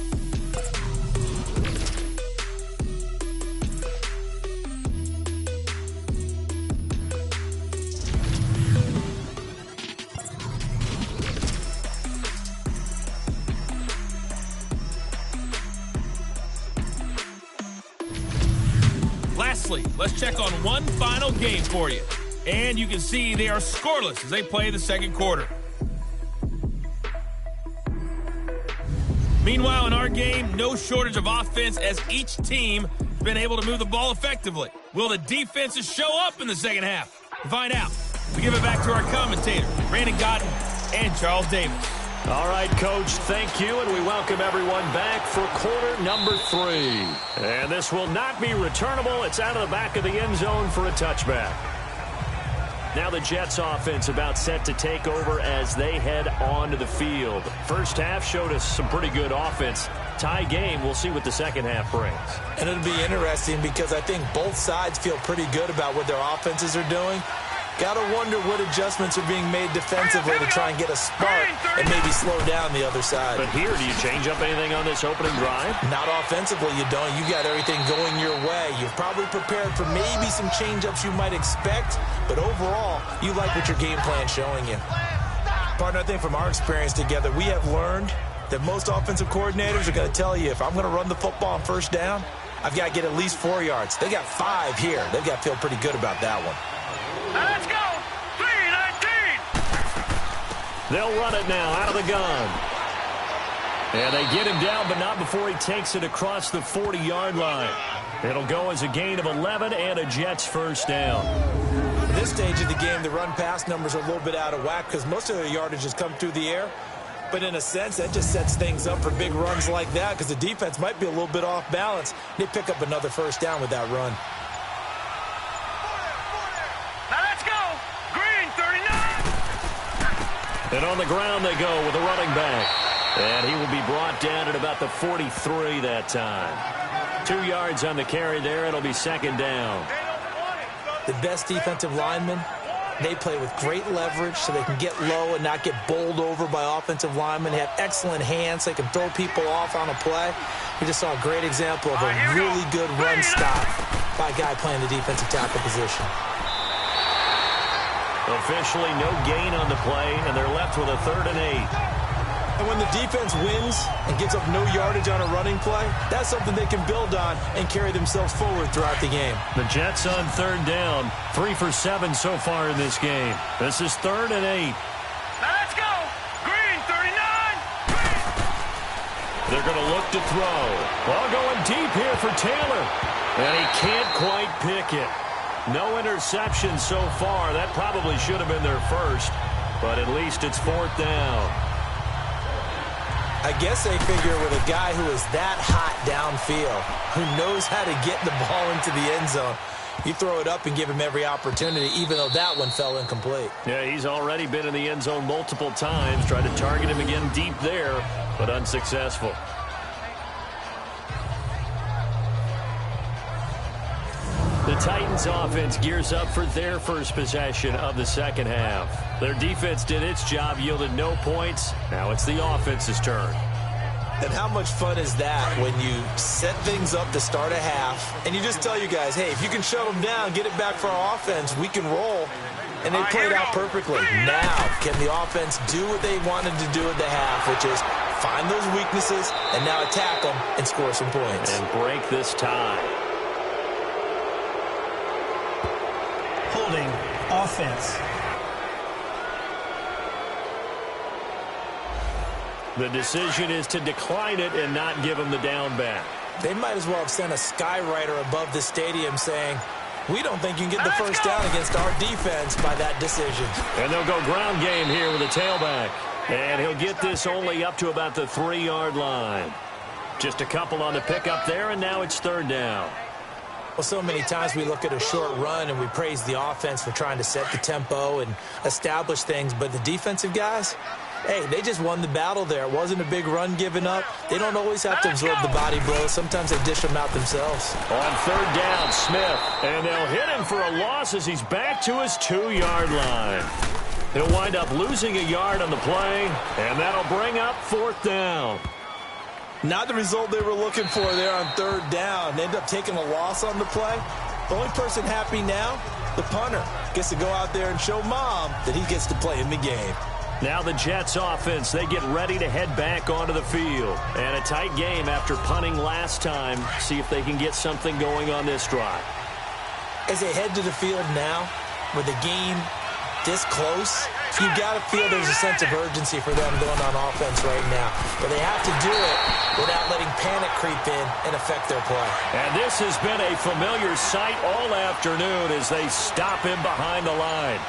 Lastly, let's check on one final game for you. And you can see they are scoreless as they play the second quarter. Meanwhile, in our game, no shortage of offense as each team has been able to move the ball effectively. Will the defenses show up in the second half? To find out, we give it back to our commentators, Brandon Godden and Charles Davis. All right, Coach, thank you, and we welcome everyone back for quarter number 3. And this will not be returnable. It's out of the back of the end zone for a touchback. Now the Jets offense about set to take over as they head onto the field. First half showed us some pretty good offense. Tie game, we'll see what the second half brings. And it'll be interesting because I think both sides feel pretty good about what their offenses are doing. Got to wonder what adjustments are being made defensively to try and get a spark and maybe slow down the other side. But here, do you change up anything on this opening drive? Not offensively, you don't. You got everything going your way. You've probably prepared for maybe some change-ups you might expect, but overall, you like what your game plan's showing you. Partner, I think from our experience together, we have learned that most offensive coordinators are going to tell you, if I'm going to run the football on first down, I've got to get at least 4 yards. They got 5 here. They've got to feel pretty good about that one. Let's go. 3-19. They'll run it now out of the gun. And they get him down, but not before he takes it across the 40-yard line. It'll go as a gain of 11 and a Jets first down. At this stage of the game, the run-pass numbers are a little bit out of whack because most of their yardage has come through the air. But in a sense, that just sets things up for big runs like that because the defense might be a little bit off balance. They pick up another first down with that run. And on the ground they go with a running back. And he will be brought down at about the 43 that time. 2 yards on the carry there. It'll be second down. the best defensive linemen, they play with great leverage so they can get low and not get bowled over by offensive linemen. They have excellent hands. They can throw people off on a play. We just saw a great example of a really good run stop by a guy playing the defensive tackle position. Officially no gain on the play, and they're left with a 3rd and 8. And when the defense wins and gives up no yardage on a running play, that's something they can build on and carry themselves forward throughout the game. The Jets on 3rd down, 3 for 7 so far in this game. This is 3rd and 8. Now let's go. Green, 39. Green. They're going to look to throw. Ball going deep here for Taylor. And he can't quite pick it. No interception so far. That probably should have been their first, but at least it's 4th down. I guess they figure with a guy who is that hot downfield, who knows how to get the ball into the end zone, you throw it up and give him every opportunity, even though that one fell incomplete. Yeah, he's already been in the end zone multiple times, tried to target him again deep there, but unsuccessful. The Titans offense gears up for their first possession of the second half. Their defense did its job, yielded no points. Now it's the offense's turn. And how much fun is that when you set things up to start a half and you just tell you guys, hey, if you can shut them down, get it back for our offense, we can roll. And they played out perfectly. Now, can the offense do what they wanted to do at the half, which is find those weaknesses and now attack them and score some points. And break this tie. Holding offense. The decision is to decline it and not give him the down back. They might as well have sent a skywriter above the stadium saying, we don't think you can get the first down against our defense by that decision. And they'll go ground game here with a tailback. And he'll get this only up to about the 3-yard line. Just a couple on the pickup there, and now it's 3rd down. Well, so many times we look at a short run and we praise the offense for trying to set the tempo and establish things, but the defensive guys, hey, they just won the battle there. It wasn't a big run given up. They don't always have to absorb the body blows. Sometimes they dish them out themselves. On 3rd down, Smith, and they'll hit him for a loss as he's back to his 2-yard line. He'll wind up losing a yard on the play, and that'll bring up 4th down. Not the result they were looking for there on 3rd down. They end up taking a loss on the play. The only person happy now, the punter, gets to go out there and show mom that he gets to play in the game. Now the Jets offense, they get ready to head back onto the field. And a tight game after punting last time. See if they can get something going on this drive. As they head to the field now, with the game this close, you've got to feel there's a sense of urgency for them going on offense right now. But they have to do it without letting panic creep in and affect their play. And this has been a familiar sight all afternoon as they stop him behind the line.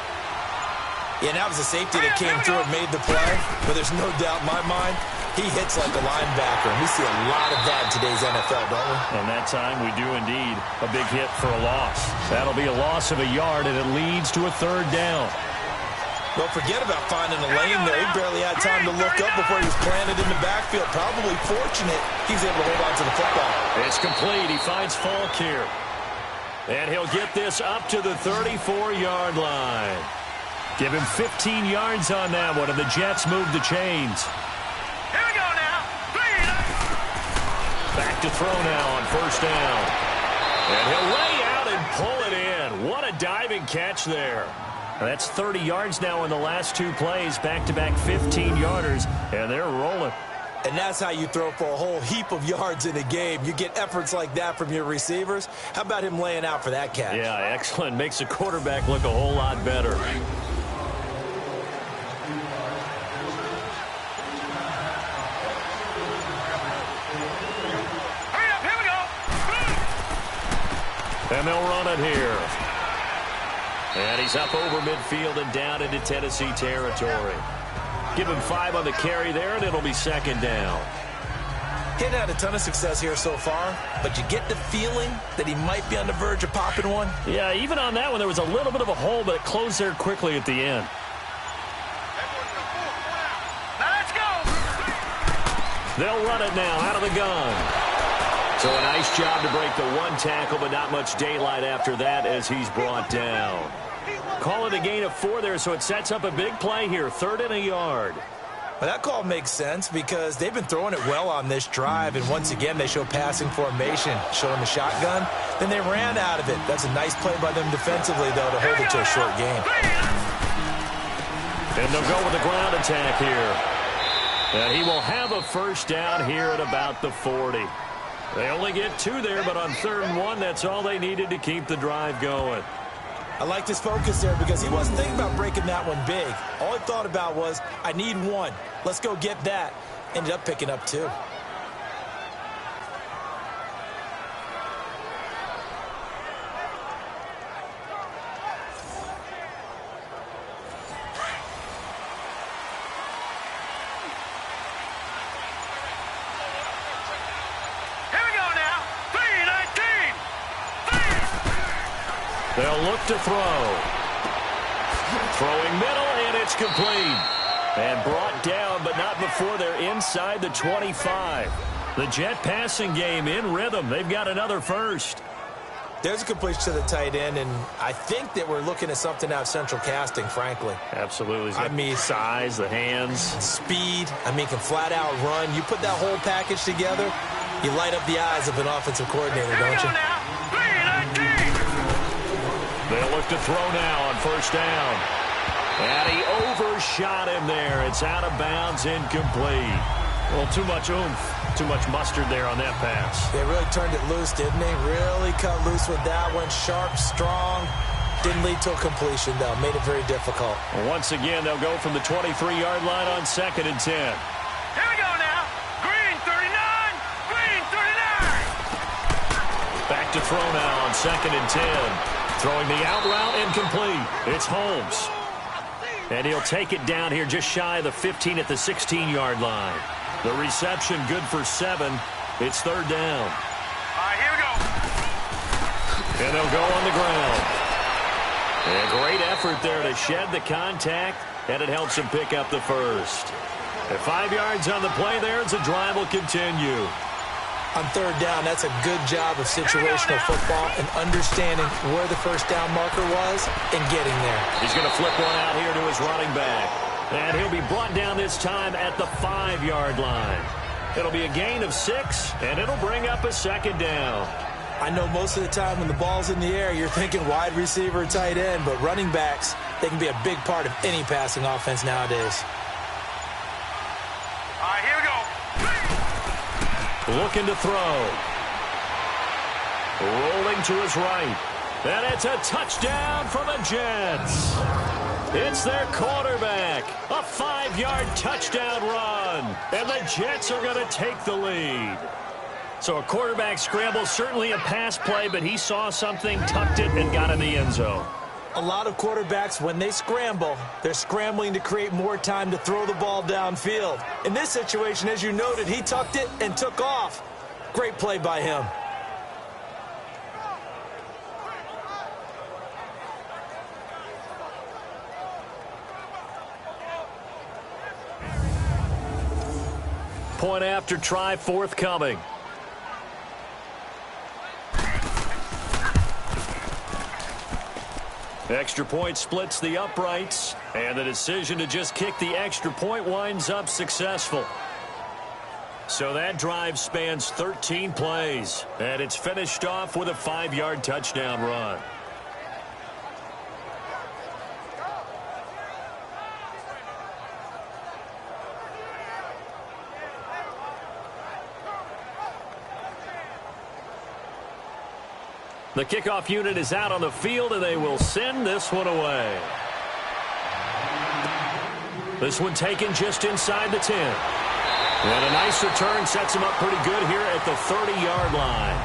Yeah, that was a safety that came through and made the play. But there's no doubt in my mind, he hits like a linebacker. And we see a lot of that in today's NFL, don't we? And that time we do indeed. A big hit for a loss. That'll be a loss of a yard, and it leads to a 3rd down. Don't forget about finding a lane there. He barely had time to look up before he was planted in the backfield. Probably fortunate he was able to hold on to the football. It's complete. He finds Falk here. And he'll get this up to the 34-yard line. Give him 15 yards on that one, and the Jets move the chains. Here we go now. Back to throw now on 1st down. And he'll lay out and pull it in. What a diving catch there. That's 30 yards now in the last 2 plays, back-to-back 15-yarders, and they're rolling. And that's how you throw for a whole heap of yards in a game. You get efforts like that from your receivers. How about him laying out for that catch? Yeah, excellent. Makes the quarterback look a whole lot better. Hurry up, here we go. And they'll run it here. And he's up over midfield and down into Tennessee territory. Give him 5 on the carry there, and it'll be 2nd down. He hadn't had a ton of success here so far, but you get the feeling that he might be on the verge of popping one. Yeah, even on that one, there was a little bit of a hole, but it closed there quickly at the end. Now let's go. They'll run it now out of the gun. So a nice job to break the one tackle, but not much daylight after that as he's brought down. Call it a gain of 4 there, so it sets up a big play here, 3rd and a yard. Well, that call makes sense because they've been throwing it well on this drive, and once again they show passing formation, showing the shotgun. Then they ran out of it. That's a nice play by them defensively, though, to hold it to a short game. And they'll go with the ground attack here. And he will have a first down here at about the 40. They only get 2 there, but on 3rd and 1, that's all they needed to keep the drive going. I liked his focus there because he wasn't thinking about breaking that one big. All he thought about was, I need 1. Let's go get that. Ended up picking up 2. They'll look to throw. Throwing middle, and it's complete. And brought down, but not before they're inside the 25. The Jet passing game in rhythm. They've got another first. There's a completion to the tight end, and I think that we're looking at something out of central casting, frankly. Absolutely. I mean, size, the hands. Speed. I mean, can flat out run. You put that whole package together, you light up the eyes of an offensive coordinator, don't you? They'll look to throw now on first down. And he overshot him there. It's out of bounds, incomplete. Well, too much oomph, too much mustard there on that pass. They really turned it loose, didn't they? Really cut loose with that one. Sharp, strong. Didn't lead to a completion, though. Made it very difficult. Well, once again, they'll go from the 23-yard line on 2nd and 10. Here we go now. Green 39. Green 39. Back to throw now on 2nd and 10. Throwing the out route, incomplete. It's Holmes. And he'll take it down here just shy of the 15 at the 16-yard line. The reception good for 7. It's 3rd down. All right, here we go. And they'll go on the ground. And a great effort there to shed the contact, and it helps him pick up the first. At 5 yards on the play there, as the drive will continue. On 3rd down, that's a good job of situational football and understanding where the first down marker was and getting there. He's going to flip one out here to his running back. And he'll be brought down this time at the 5-yard line. It'll be a gain of 6, and it'll bring up a 2nd down. I know most of the time when the ball's in the air, you're thinking wide receiver, tight end, but running backs, they can be a big part of any passing offense nowadays. All right, here we go. Looking to throw. Rolling to his right. And it's a touchdown for the Jets. It's their quarterback. A 5-yard touchdown run. And the Jets are going to take the lead. So a quarterback scramble, certainly a pass play, but he saw something, tucked it, and got in the end zone. A lot of quarterbacks, when they scramble, they're scrambling to create more time to throw the ball downfield. In this situation, as you noted, he tucked it and took off. Great play by him. Point after try forthcoming. Extra point splits the uprights, and the decision to just kick the extra point winds up successful. So that drive spans 13 plays, and it's finished off with a 5-yard touchdown run. The kickoff unit is out on the field, and they will send this one away. This one taken just inside the 10. And a nice return sets him up pretty good here at the 30-yard line.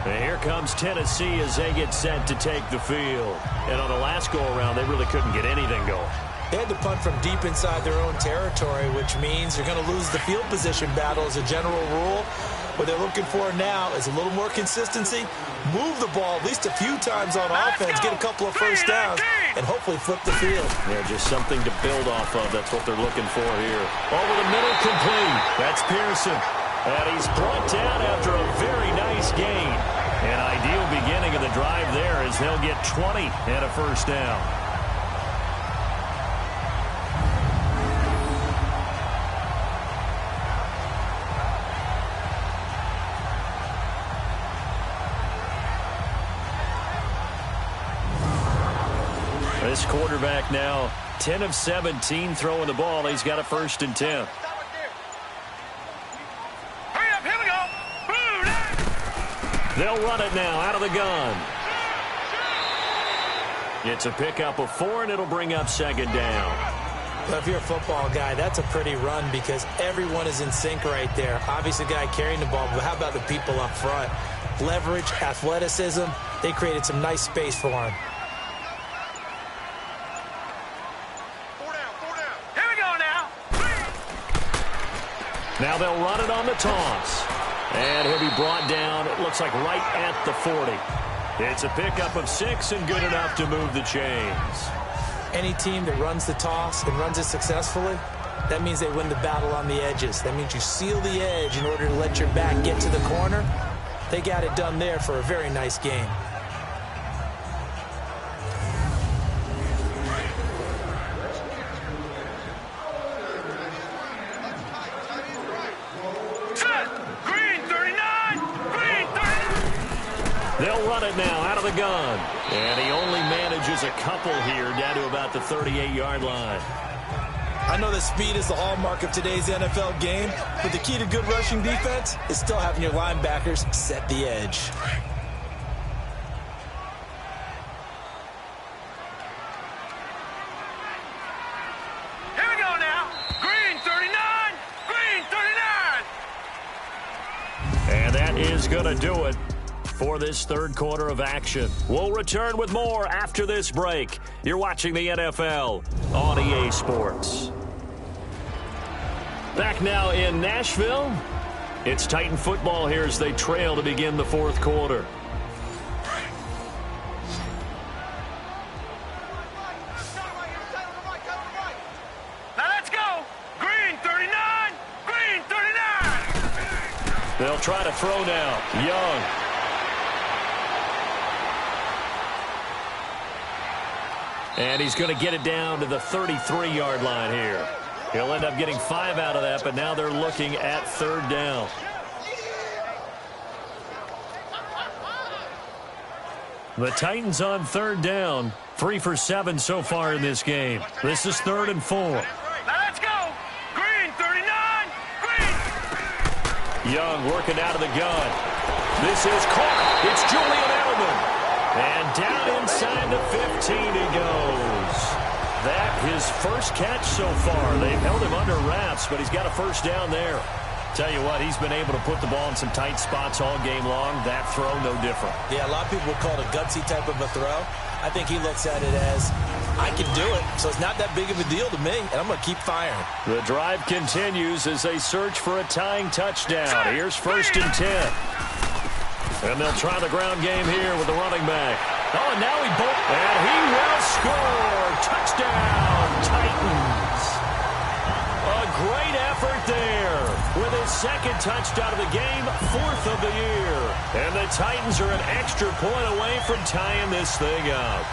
And here comes Tennessee as they get set to take the field. And on the last go-around, they really couldn't get anything going. They had to punt from deep inside their own territory, which means you're going to lose the field position battle as a general rule. What they're looking for now is a little more consistency, move the ball at least a few times on offense, get a couple of first downs, and hopefully flip the field. Yeah, just something to build off of. That's what they're looking for here. Over the middle, complete. That's Pearson. And he's brought down after a very nice gain. An ideal beginning of the drive there as they'll get 20 and a first down. This quarterback now 10 of 17 throwing the ball. He's got a 1st and 10. Hurry up, here we go. They'll run it now out of the gun. It's a pickup of 4, and it'll bring up 2nd down. Well, if you're a football guy, that's a pretty run because everyone is in sync right there. Obviously, the guy carrying the ball, but how about the people up front? Leverage, athleticism, they created some nice space for him. Now they'll run it on the toss. And he'll be brought down, it looks like right at the 40. It's a pickup of 6 and good enough to move the chains. Any team that runs the toss and runs it successfully, that means they win the battle on the edges. That means you seal the edge in order to let your back get to the corner. They got it done there for a very nice game. They'll run it now out of the gun. And he only manages a couple here down to about the 38-yard line. I know that speed is the hallmark of today's NFL game, but the key to good rushing defense is still having your linebackers set the edge. Here we go now. Green 39. Green 39. And that is going to do it for this 3rd quarter of action. We'll return with more after this break. You're watching the NFL on EA Sports. Back now in Nashville. It's Titan football here as they trail to begin the 4th quarter. Now let's go. Green 39. Green 39. They'll try to throw now. Young. And he's going to get it down to the 33-yard line here. He'll end up getting 5 out of that, but now they're looking at 3rd down. The Titans on 3rd down. 3 for 7 so far in this game. This is 3rd and 4. Now let's go. Green 39. Green. Young working out of the gun. This is caught. It's Julian Edelman. And down inside the 15 he goes. That his first catch so far. They've held him under wraps, but he's got a 1st down there. Tell you what, he's been able to put the ball in some tight spots all game long. That throw, no different. Yeah, a lot of people would call it a gutsy type of a throw. I think he looks at it as, I can do it, so it's not that big of a deal to me, and I'm going to keep firing. The drive continues as they search for a tying touchdown. Here's 1st and 10. And they'll try the ground game here with the running back. Oh, and now he bolts. And he will score. Touchdown, Titans. A great effort there with his 2nd touchdown of the game, 4th of the year. And the Titans are an extra point away from tying this thing up.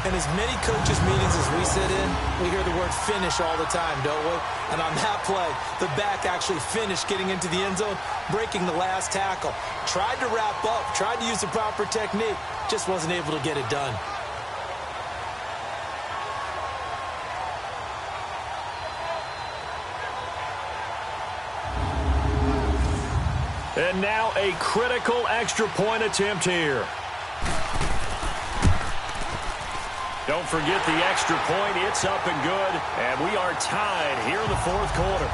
In as many coaches' meetings as we sit in, we hear the word finish all the time, don't we? And on that play, the back actually finished getting into the end zone, breaking the last tackle. Tried to wrap up, tried to use the proper technique, just wasn't able to get it done. And now a critical extra point attempt here. Don't forget the extra point. It's up and good. And we are tied here in the 4th quarter.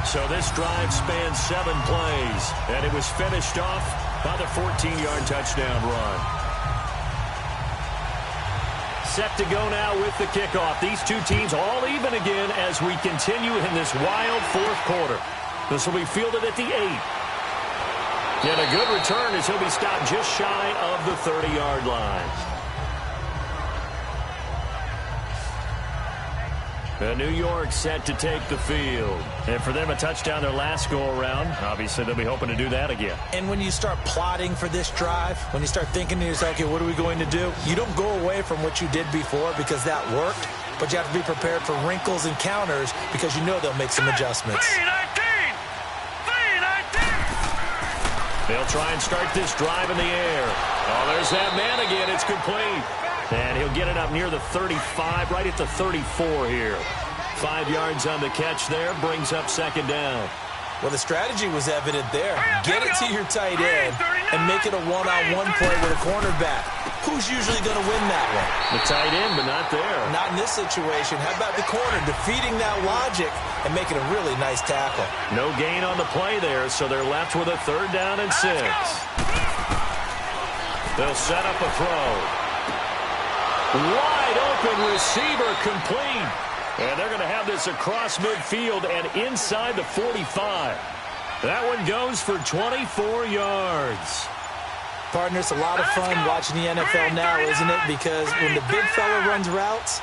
So this drive spans 7 plays. And it was finished off by the 14-yard touchdown run. Set to go now with the kickoff. These two teams all even again as we continue in this wild fourth quarter. This will be fielded at the 8. And a good return as he'll be stopped just shy of the 30-yard line. New York set to take the field. And for them, a touchdown their last go-around. Obviously, they'll be hoping to do that again. And when you start plotting for this drive, when you start thinking to yourself, okay, what are we going to do? You don't go away from what you did before because that worked, but you have to be prepared for wrinkles and counters because you know they'll make some adjustments. 319! They'll try and start this drive in the air. Oh, there's that man again. It's complete. And he'll get it up near the 35, right at the 34 here. 5 yards on the catch there, brings up second down. Well, the strategy was evident there. Get it to your tight end and make it a one-on-one play with a cornerback. Who's usually going to win that one? The tight end, but not there. Not in this situation. How about the corner defeating that logic and making a really nice tackle? No gain on the play there, so they're left with a 3rd down and 6. They'll set up a throw. Wide open receiver complete. And they're going to have this across midfield and inside the 45. That one goes for 24 yards. Partner, it's a lot of fun watching the NFL now, isn't it? Because when the big fella runs routes,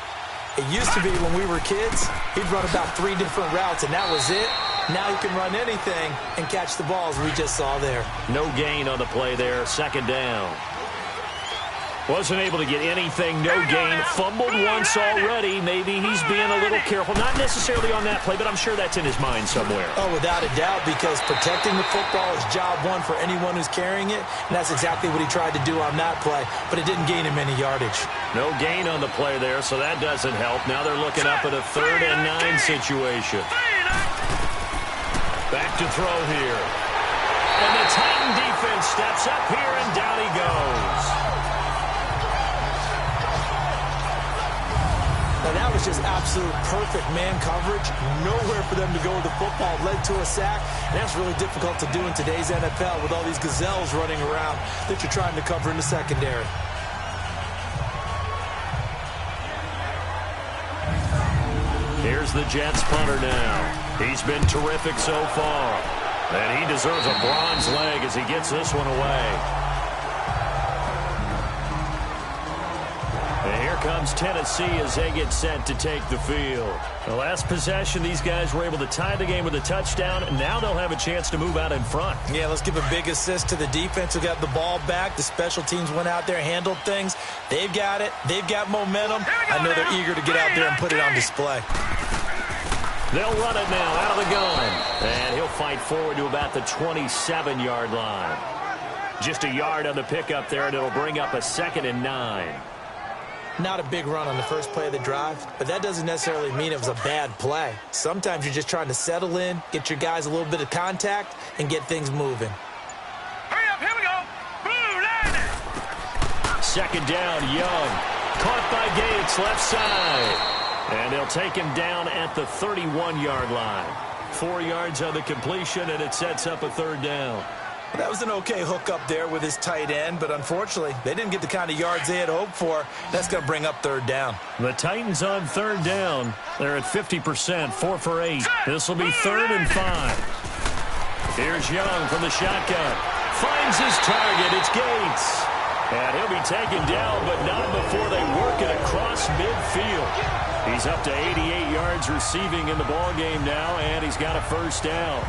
it used to be when we were kids, he'd run about 3 different routes, and that was it. Now he can run anything and catch the balls we just saw there. No gain on the play there, second down. Wasn't able to get anything, no gain. Fumbled once already. Maybe he's being a little careful. Not necessarily on that play, but I'm sure that's in his mind somewhere. Oh, without a doubt, because protecting the football is job one for anyone who's carrying it, and that's exactly what he tried to do on that play, but it didn't gain him any yardage. No gain on the play there, so that doesn't help. Now they're looking up at a 3rd and 9 situation. Back to throw here. And the Titan defense steps up here, and down he goes. Now, that was just absolute perfect man coverage. Nowhere for them to go with the football. Led to a sack. And that's really difficult to do in today's NFL with all these gazelles running around that you're trying to cover in the secondary. Here's the Jets punter now. He's been terrific so far. And he deserves a bronze leg as he gets this one away. And here comes Tennessee as they get set to take the field. The last possession, these guys were able to tie the game with a touchdown, and now they'll have a chance to move out in front. Yeah, let's give a big assist to the defense who got the ball back. The special teams went out there, handled things. They've got it. They've got momentum. I know they're eager to get out there and put it on display. They'll run it now out of the gun. And he'll fight forward to about the 27-yard line. Just a yard on the pickup there, and it'll bring up a 2nd and 9. Not a big run on the first play of the drive, but that doesn't necessarily mean it was a bad play. Sometimes you're just trying to settle in, get your guys a little bit of contact, and get things moving. Hurry up, here we go. Blue line. 2nd down, Young. Caught by Gates, left side. And they'll take him down at the 31-yard line. 4 yards on the completion, and it sets up a 3rd down. That was an okay hook up there with his tight end, but unfortunately, they didn't get the kind of yards they had hoped for. That's going to bring up 3rd down. The Titans on 3rd down. They're at 50%, 4 for 8. This will be 3rd and 5. Here's Young from the shotgun. Finds his target. It's Gates. And he'll be taken down, but not before they work it across midfield. He's up to 88 yards receiving in the ballgame now, and he's got a 1st down.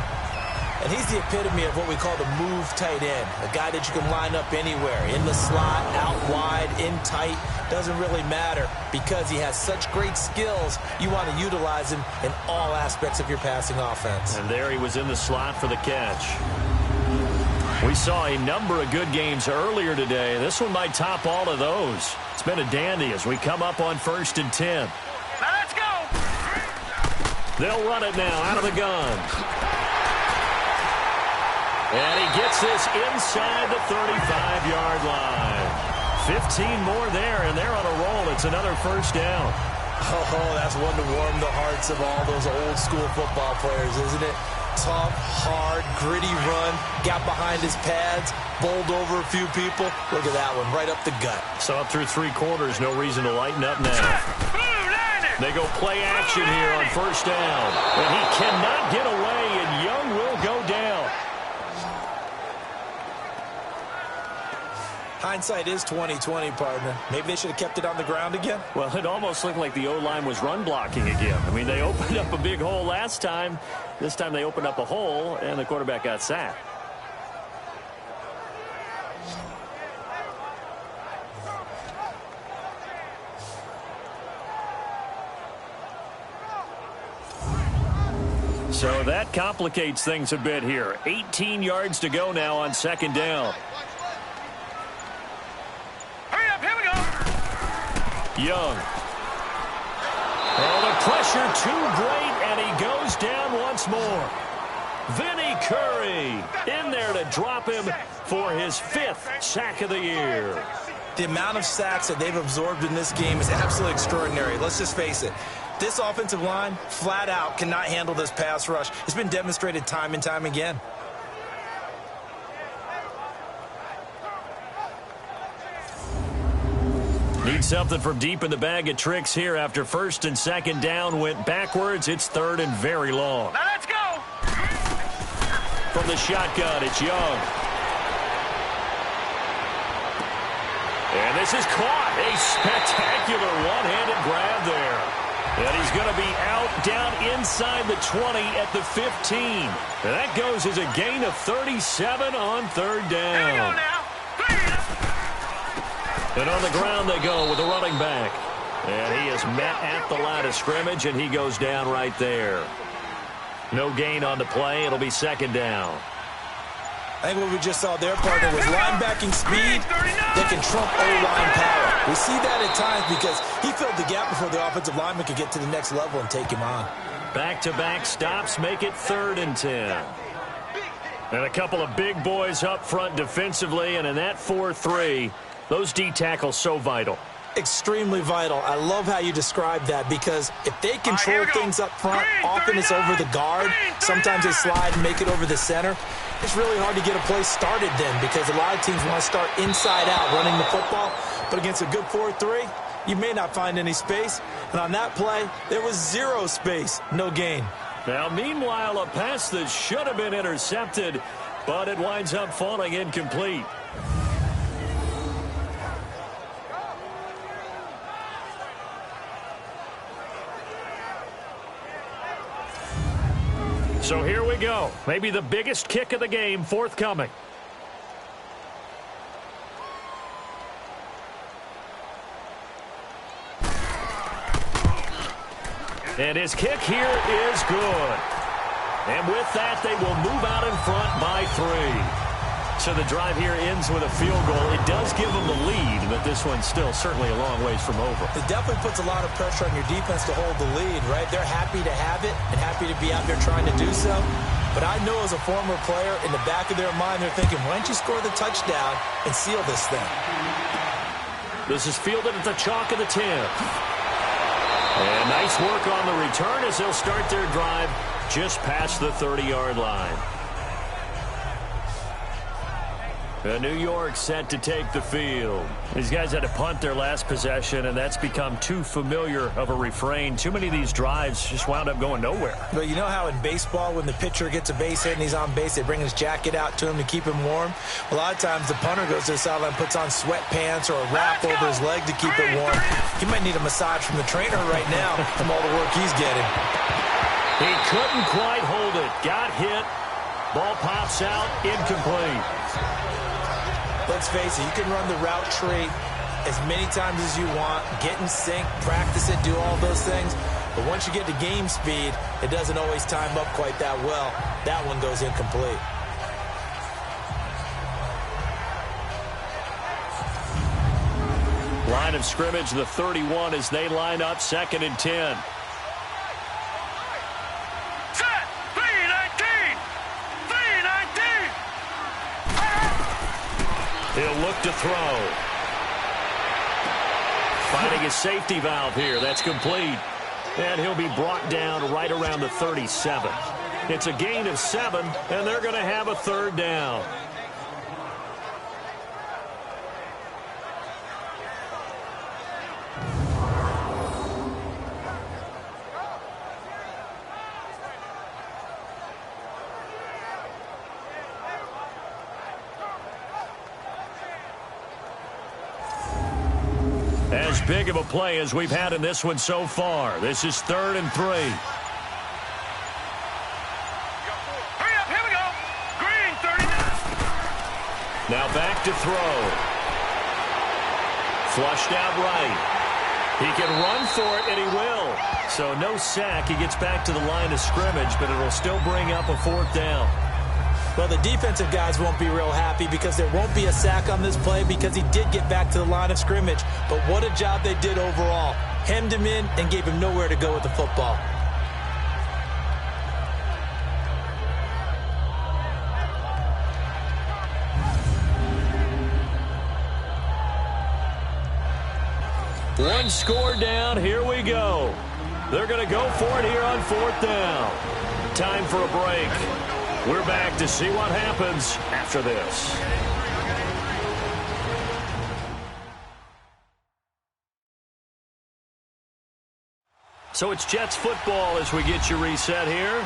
And he's the epitome of what we call the move tight end, a guy that you can line up anywhere, in the slot, out wide, in tight, doesn't really matter because he has such great skills. You want to utilize him in all aspects of your passing offense. And there he was in the slot for the catch. We saw a number of good games earlier today. This one might top all of those. It's been a dandy as we come up on 1st and 10. Now let's go. They'll run it now out of the gun. And he gets this inside the 35-yard line. 15 more there, and they're on a roll. It's another 1st down. Oh, that's one to warm the hearts of all those old-school football players, isn't it? tough, hard, gritty run. Got behind his pads, bowled over a few people. Look at that one, right up the gut. So up through 3 quarters, no reason to lighten up now. They go play action here on first down. And he cannot get away, and Young will go down. Hindsight is 20/20, partner. Maybe they should have kept it on the ground again. Well, it almost looked like the O-line was run blocking again. I mean, they opened up a big hole last time. This time they opened up a hole, and the quarterback got sacked. So that complicates things a bit here. 18 yards to go now on second down. Hurry up, here we go. Young. Oh, the pressure too great, and he goes down once more. Vinny Curry in there to drop him for his 5th sack of the year. The amount of sacks that they've absorbed in this game is absolutely extraordinary. Let's just face it. This offensive line, flat out, cannot handle this pass rush. It's been demonstrated time and time again. Need something from deep in the bag of tricks here after first and second down went backwards. It's third and very long. Now let's go. From the shotgun, it's Young. And this is caught. A spectacular one-handed grab there. And he's going to be out down inside the 20 at the 15. And that goes as a gain of 37 on third down. Here we go now. And on the ground they go with the running back. And he is met at the line of scrimmage, and he goes down right there. No gain on the play. It'll be second down. I think what we just saw there, partner, was linebacking speed that can trump O-line power. We see that at times because he filled the gap before the offensive lineman could get to the next level and take him on. Back-to-back stops make it 3rd and 10. And a couple of big boys up front defensively, and in that 4-3, those D tackles so vital. Extremely vital. I love how you describe that because if they control things up front, often it's over the guard. Sometimes they slide and make it over the center. It's really hard to get a play started then because a lot of teams want to start inside out running the football. But against a good 4-3, you may not find any space. And on that play, there was 0 space, no gain. Now, meanwhile, a pass that should have been intercepted, but it winds up falling incomplete. So here we go. Maybe the biggest kick of the game forthcoming. And his kick here is good. And with that, they will move out in front by 3. So the drive here ends with a field goal. It does give them the lead, but this one's still certainly a long ways from over. It definitely puts a lot of pressure on your defense to hold the lead, right? They're happy to have it and happy to be out there trying to do so. But I know as a former player, in the back of their mind, they're thinking, why don't you score the touchdown and seal this thing? This is fielded at the chalk of the 10. And nice work on the return as they'll start their drive just past the 30-yard line. New York set to take the field. These guys had to punt their last possession, and that's become too familiar of a refrain. Too many of these drives just wound up going nowhere. But you know how in baseball, when the pitcher gets a base hit and he's on base, they bring his jacket out to him to keep him warm? A lot of times the punter goes to the sideline, puts on sweatpants or a wrap over his leg to keep it warm. He might need a massage from the trainer right now from all the work he's getting. He couldn't quite hold it. Got hit. Ball pops out. Incomplete. Let's face it, you can run the route tree as many times as you want, get in sync, practice it, do all those things. But once you get to game speed, it doesn't always time up quite that well. That one goes incomplete. Line of scrimmage, the 31 as they line up, 2nd and 10. He'll look to throw. Finding his safety valve here. That's complete. And he'll be brought down right around the 37. It's a gain of 7, and they're going to have a third down. As big of a play as we've had in this one so far. This is 3rd and 3. Hurry up, here we go. Green, 39. Now back to throw. Flushed out right. He can run for it, and he will. So no sack. He gets back to the line of scrimmage, but it'll still bring up a 4th down. Well, the defensive guys won't be real happy because there won't be a sack on this play because he did get back to the line of scrimmage. But what a job they did overall. Hemmed him in and gave him nowhere to go with the football. One score down. Here we go. They're going to go for it here on 4th down. Time for a break. We're back to see what happens after this. So it's Jets football as we get you reset here.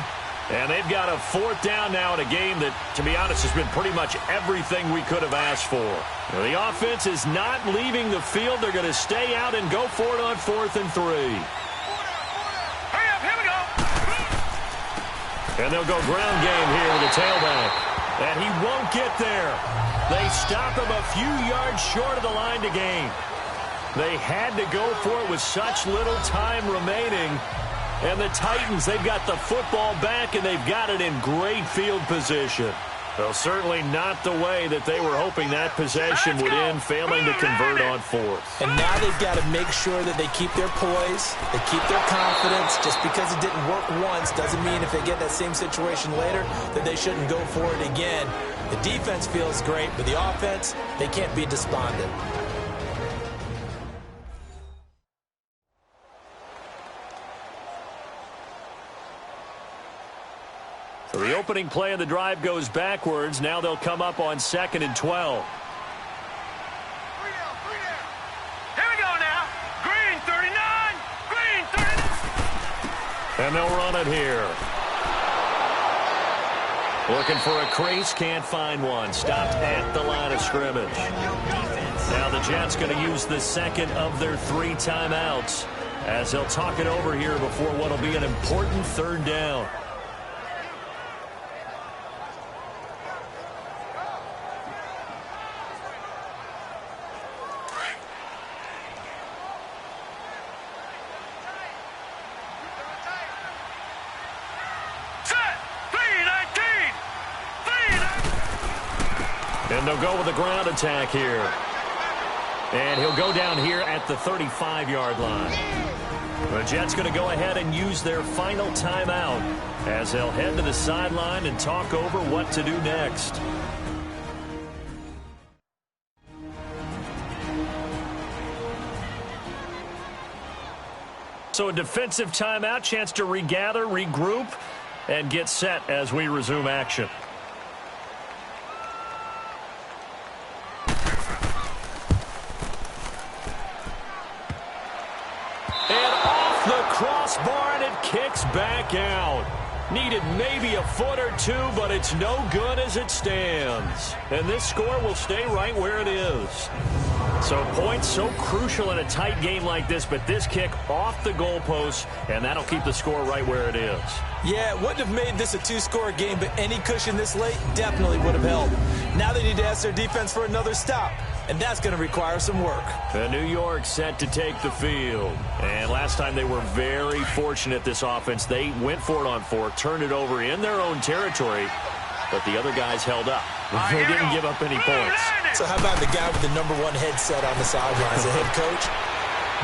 And they've got a 4th down now in a game that, to be honest, has been pretty much everything we could have asked for. The offense is not leaving the field. They're going to stay out and go for it on 4th and 3. And they'll go ground game here with the tailback. And he won't get there. They stop him a few yards short of the line to gain. They had to go for it with such little time remaining. And the Titans, they've got the football back, and they've got it in great field position. Well, certainly not the way that they were hoping that possession would end, failing to convert on 4th. And now they've got to make sure that they keep their poise, they keep their confidence. Just because it didn't work once doesn't mean if they get that same situation later that they shouldn't go for it again. The defense feels great, but the offense, they can't be despondent. So the opening play of the drive goes backwards. Now they'll come up on 2nd and 12. Here we go now. Green, 39. Green, 39. And they'll run it here. Looking for a crease, can't find one. Stopped at the line of scrimmage. Now the Jets going to use the 2nd of their 3 timeouts as they'll talk it over here before what will be an important 3rd down. And they'll go with a ground attack here. And he'll go down here at the 35-yard line. The Jets going to go ahead and use their final timeout as they'll head to the sideline and talk over what to do next. So a defensive timeout, chance to regather, regroup, and get set as we resume action. Crossbar, and it kicks back out. Needed maybe a foot or two, but it's no good as it stands. And this score will stay right where it is. So points so crucial in a tight game like this, but this kick off the goalpost, and that'll keep the score right where it is. Yeah, it wouldn't have made this a 2-score game, but any cushion this late definitely would have helped. Now they need to ask their defense for another stop, and that's going to require some work. New York set to take the field. And last time they were very fortunate, this offense. They went for it on 4th, turned it over in their own territory, but the other guys held up. They didn't give up any points. So how about the guy with the #1 headset on the sidelines, the head coach?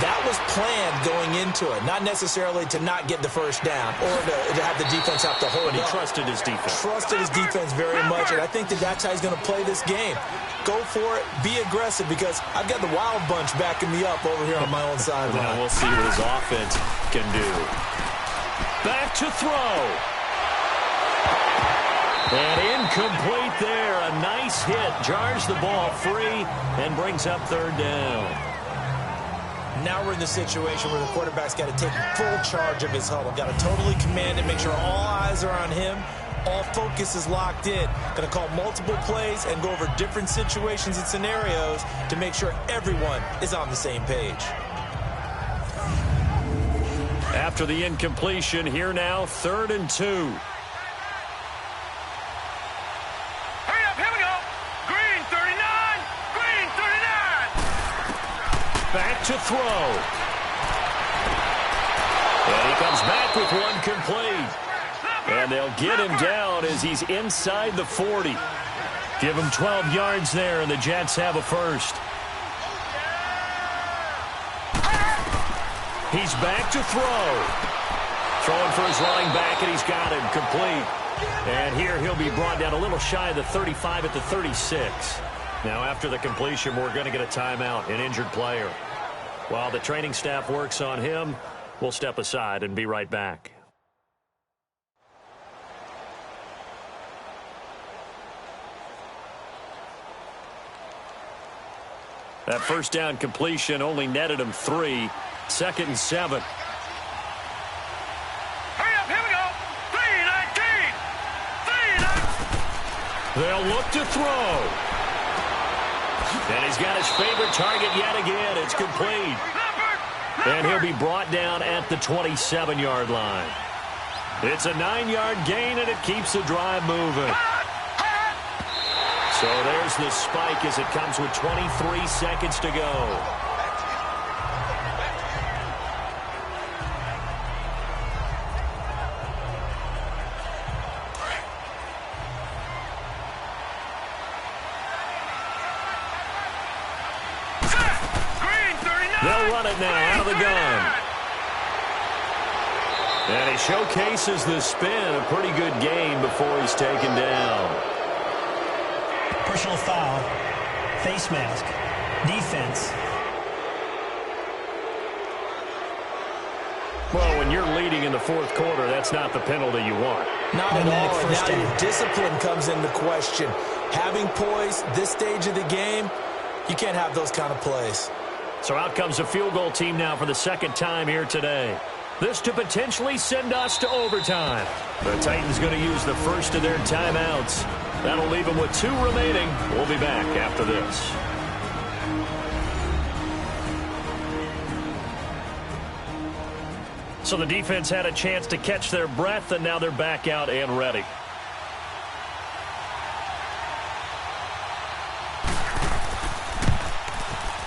That was planned going into it, not necessarily to not get the first down or to have the defense have to hold But he up. trusted his defense. Trusted his defense very much, and I think that's how he's going to play this game. Go for it, be aggressive, because I've got the wild bunch backing me up over here on my own sideline. Now we'll see what his offense can do. Back to throw. And incomplete there. A nice hit. Jars the ball free and brings up third down. Now we're in the situation where the quarterback's got to take full charge of his huddle. Got to totally command it, make sure all eyes are on him. All focus is locked in. Going to call multiple plays and go over different situations and scenarios to make sure everyone is on the same page. After the incompletion, here now, 3rd and 2. Hurry up, here we go. Green 39, green 39. Back to throw. And he comes back with one complete. And they'll get him down as he's inside the 40. Give him 12 yards there, and the Jets have a first. He's back to throw. Throwing for his running back, and he's got him complete. And here he'll be brought down a little shy of the 35 at the 36. Now after the completion, we're going to get a timeout, an injured player. While the training staff works on him, we'll step aside and be right back. That first down completion only netted him 3. 2nd and 7. Hurry up, here we go. 3-19. 3-19. They'll look to throw. And he's got his favorite target yet again. It's complete. And he'll be brought down at the 27-yard line. It's a 9-yard gain, and it keeps the drive moving. So there's the spike as it comes with 23 seconds to go. They'll run it now out of the gun. And he showcases the spin. A pretty good game before he's taken down. Personal foul, face mask, defense. Well, when you're leading in the 4th quarter, that's not the penalty you want. Not at all. And now your discipline comes into question. Having poise this stage of the game, you can't have those kind of plays. So out comes a field goal team now for the 2nd time here today. This to potentially send us to overtime. The Titans going to use the first of their timeouts. That'll leave them with 2 remaining. We'll be back after this. So the defense had a chance to catch their breath, and now they're back out and ready.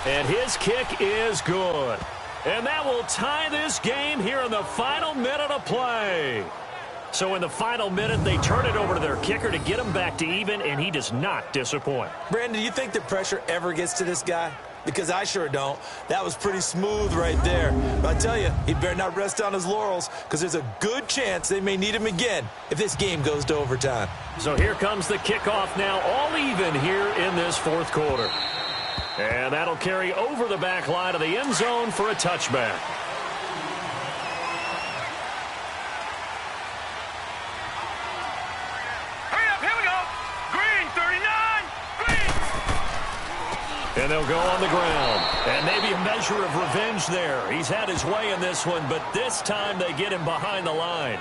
And his kick is good. And that will tie this game here in the final minute of play. So in the final minute, they turn it over to their kicker to get him back to even, and he does not disappoint. Brandon, do you think the pressure ever gets to this guy? Because I sure don't. That was pretty smooth right there. But I tell you, he better not rest on his laurels, because there's a good chance they may need him again if this game goes to overtime. So here comes the kickoff now, all even here in this 4th quarter. And that'll carry over the back line of the end zone for a touchback. Hurry up, here we go. Green 39, green. And they'll go on the ground. And maybe a measure of revenge there. He's had his way in this one, but this time they get him behind the line.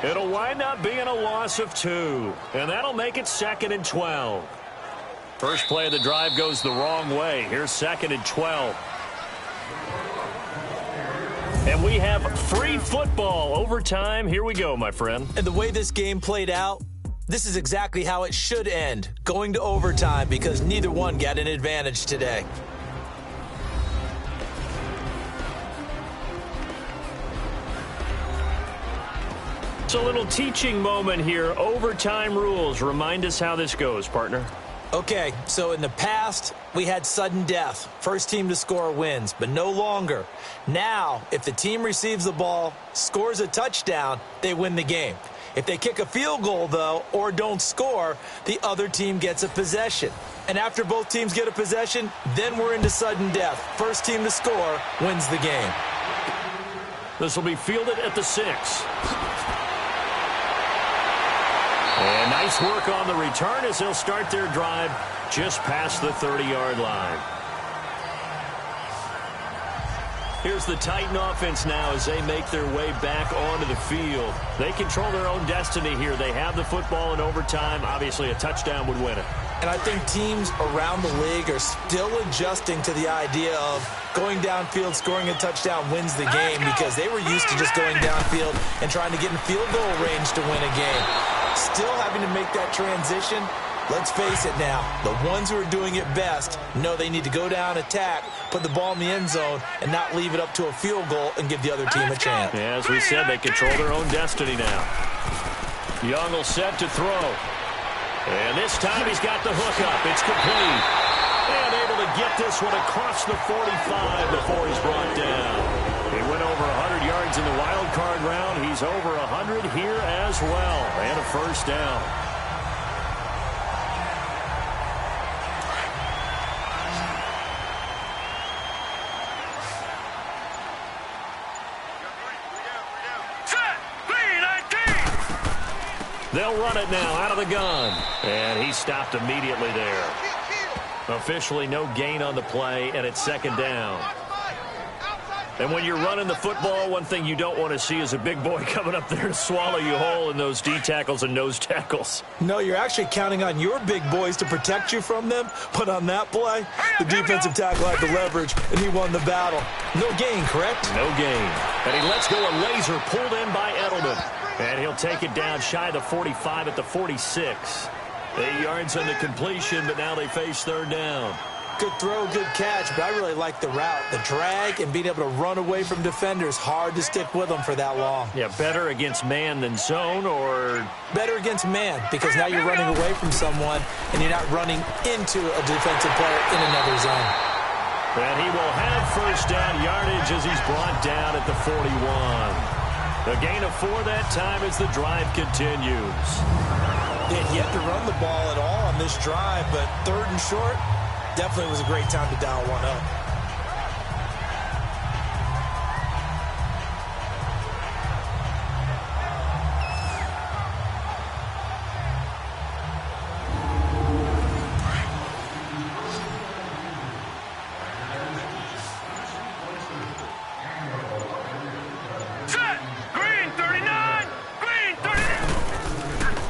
It'll wind up being a loss of 2. And that'll make it 2nd and 12. First play of the drive goes the wrong way. Here's 2nd and 12. And we have free football. Overtime. Here we go, my friend. And the way this game played out, this is exactly how it should end. Going to overtime because neither one got an advantage today. It's a little teaching moment here. Overtime rules. Remind us how this goes, partner. Okay, so in the past, we had sudden death. First team to score wins, but no longer. Now, if the team receives the ball, scores a touchdown, they win the game. If they kick a field goal, though, or don't score, the other team gets a possession. And after both teams get a possession, then we're into sudden death. First team to score wins the game. This will be fielded at the 6. And nice work on the return as they'll start their drive just past the 30-yard line. Here's the Titan offense now as they make their way back onto the field. They control their own destiny here. They have the football in overtime. Obviously, a touchdown would win it. And I think teams around the league are still adjusting to the idea of going downfield, scoring a touchdown wins the game, because they were used to just going downfield and trying to get in field goal range to win a game. Still having to make that transition. Let's face it now, the ones who are doing it best know they need to go down, attack, put the ball in the end zone, and not leave it up to a field goal and give the other team a chance. Yeah, as we said, they control their own destiny now. Young will set to throw. And this time he's got the hook up. It's complete. And able to get this one across the 45 before he's brought down. He went over 100 yards in the wild card round. He's over 100 here as well. And a first down. They'll run it now out of the gun. And he stopped immediately there. Officially no gain on the play, and it's second down. And when you're running the football, one thing you don't want to see is a big boy coming up there to swallow you whole in those D tackles and nose tackles. No, you're actually counting on your big boys to protect you from them. But on that play, the defensive tackle had the leverage, and he won the battle. No gain, correct? No gain. And he lets go a laser pulled in by Edelman. And he'll take it down shy of the 45 at the 46. 8 yards on the completion, but now they face third down. Good throw, good catch, but I really like the route. The drag and being able to run away from defenders, hard to stick with them for that long. Yeah, better against man than zone, or? Better against man, because now you're running away from someone and you're not running into a defensive player in another zone. And he will have first down yardage as he's brought down at the 41. A gain of 4 that time as the drive continues. Yeah, yet to run the ball at all on this drive, but third and short, definitely was a great time to dial one up.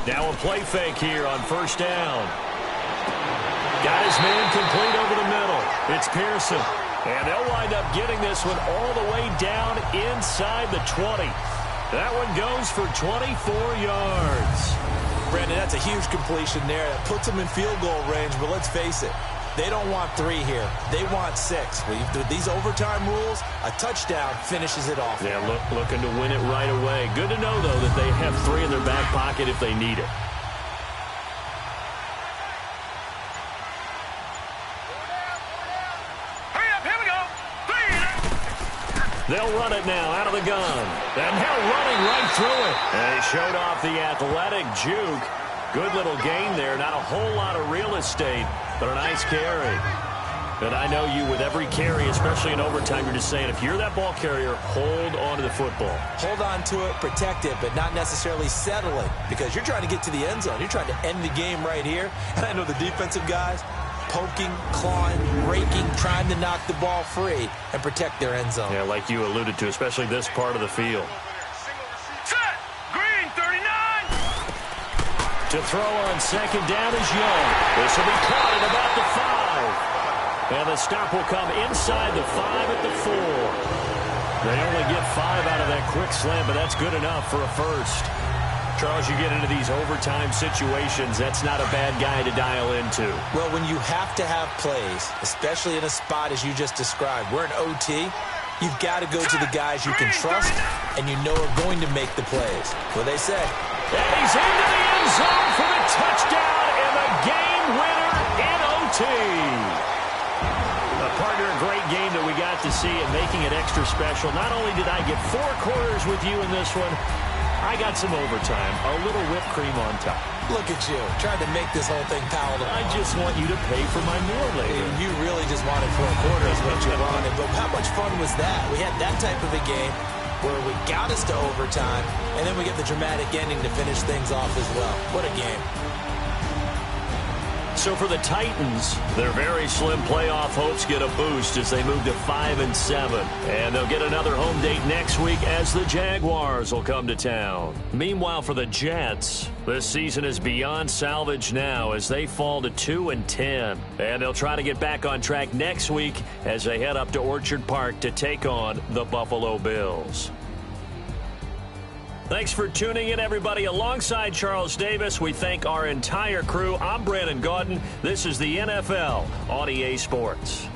Now a play fake here on first down. Got his man complete over the middle. It's Pearson. And they'll wind up getting this one all the way down inside the 20. That one goes for 24 yards. Brandon, that's a huge completion there. That puts them in field goal range, but let's face it, they don't want 3 here. They want 6. With these overtime rules, a touchdown finishes it off. Yeah, looking to win it right away. Good to know, though, that they have 3 in their back pocket if they need it. They'll run it now out of the gun. And they're running right through it. And he showed off the athletic juke. Good little gain there. Not a whole lot of real estate, but a nice carry. And I know you with every carry, especially in overtime, you're just saying if you're that ball carrier, hold on to the football. Hold on to it, protect it, but not necessarily settle it, because you're trying to get to the end zone. You're trying to end the game right here. And I know the defensive guys poking, clawing, raking, trying to knock the ball free and protect their end zone. Yeah, like you alluded to, especially this part of the field. Set! Green, 39! To throw on second down is Young. This will be caught at about the 5. And the stop will come inside the 5 at the 4. They only get 5 out of that quick slam, but that's good enough for a first. Charles, you get into these overtime situations, that's not a bad guy to dial into. Well, when you have to have plays, especially in a spot as you just described, we're in OT, you've got to go to the guys you can trust and you know are going to make the plays. What they say. And he's into the end zone for the touchdown and the game winner in OT. A partner, a great game that we got to see and making it extra special. Not only did I get 4 quarters with you in this one, I got some overtime, a little whipped cream on top. Look at you, trying to make this whole thing palatable. I just want you to pay for my meal later. You really just wanted 4 quarters what you wanted, but how much fun was that? We had that type of a game. where we got us to overtime, and then we get the dramatic ending to finish things off as well. What a game. So for the Titans, their very slim playoff hopes get a boost as they move to 5-7. And they'll get another home date next week as the Jaguars will come to town. Meanwhile, for the Jets, this season is beyond salvage now as they fall to 2-10. And they'll try to get back on track next week as they head up to Orchard Park to take on the Buffalo Bills. Thanks for tuning in, everybody. Alongside Charles Davis, we thank our entire crew. I'm Brandon Gaudin. This is the NFL on EA Sports.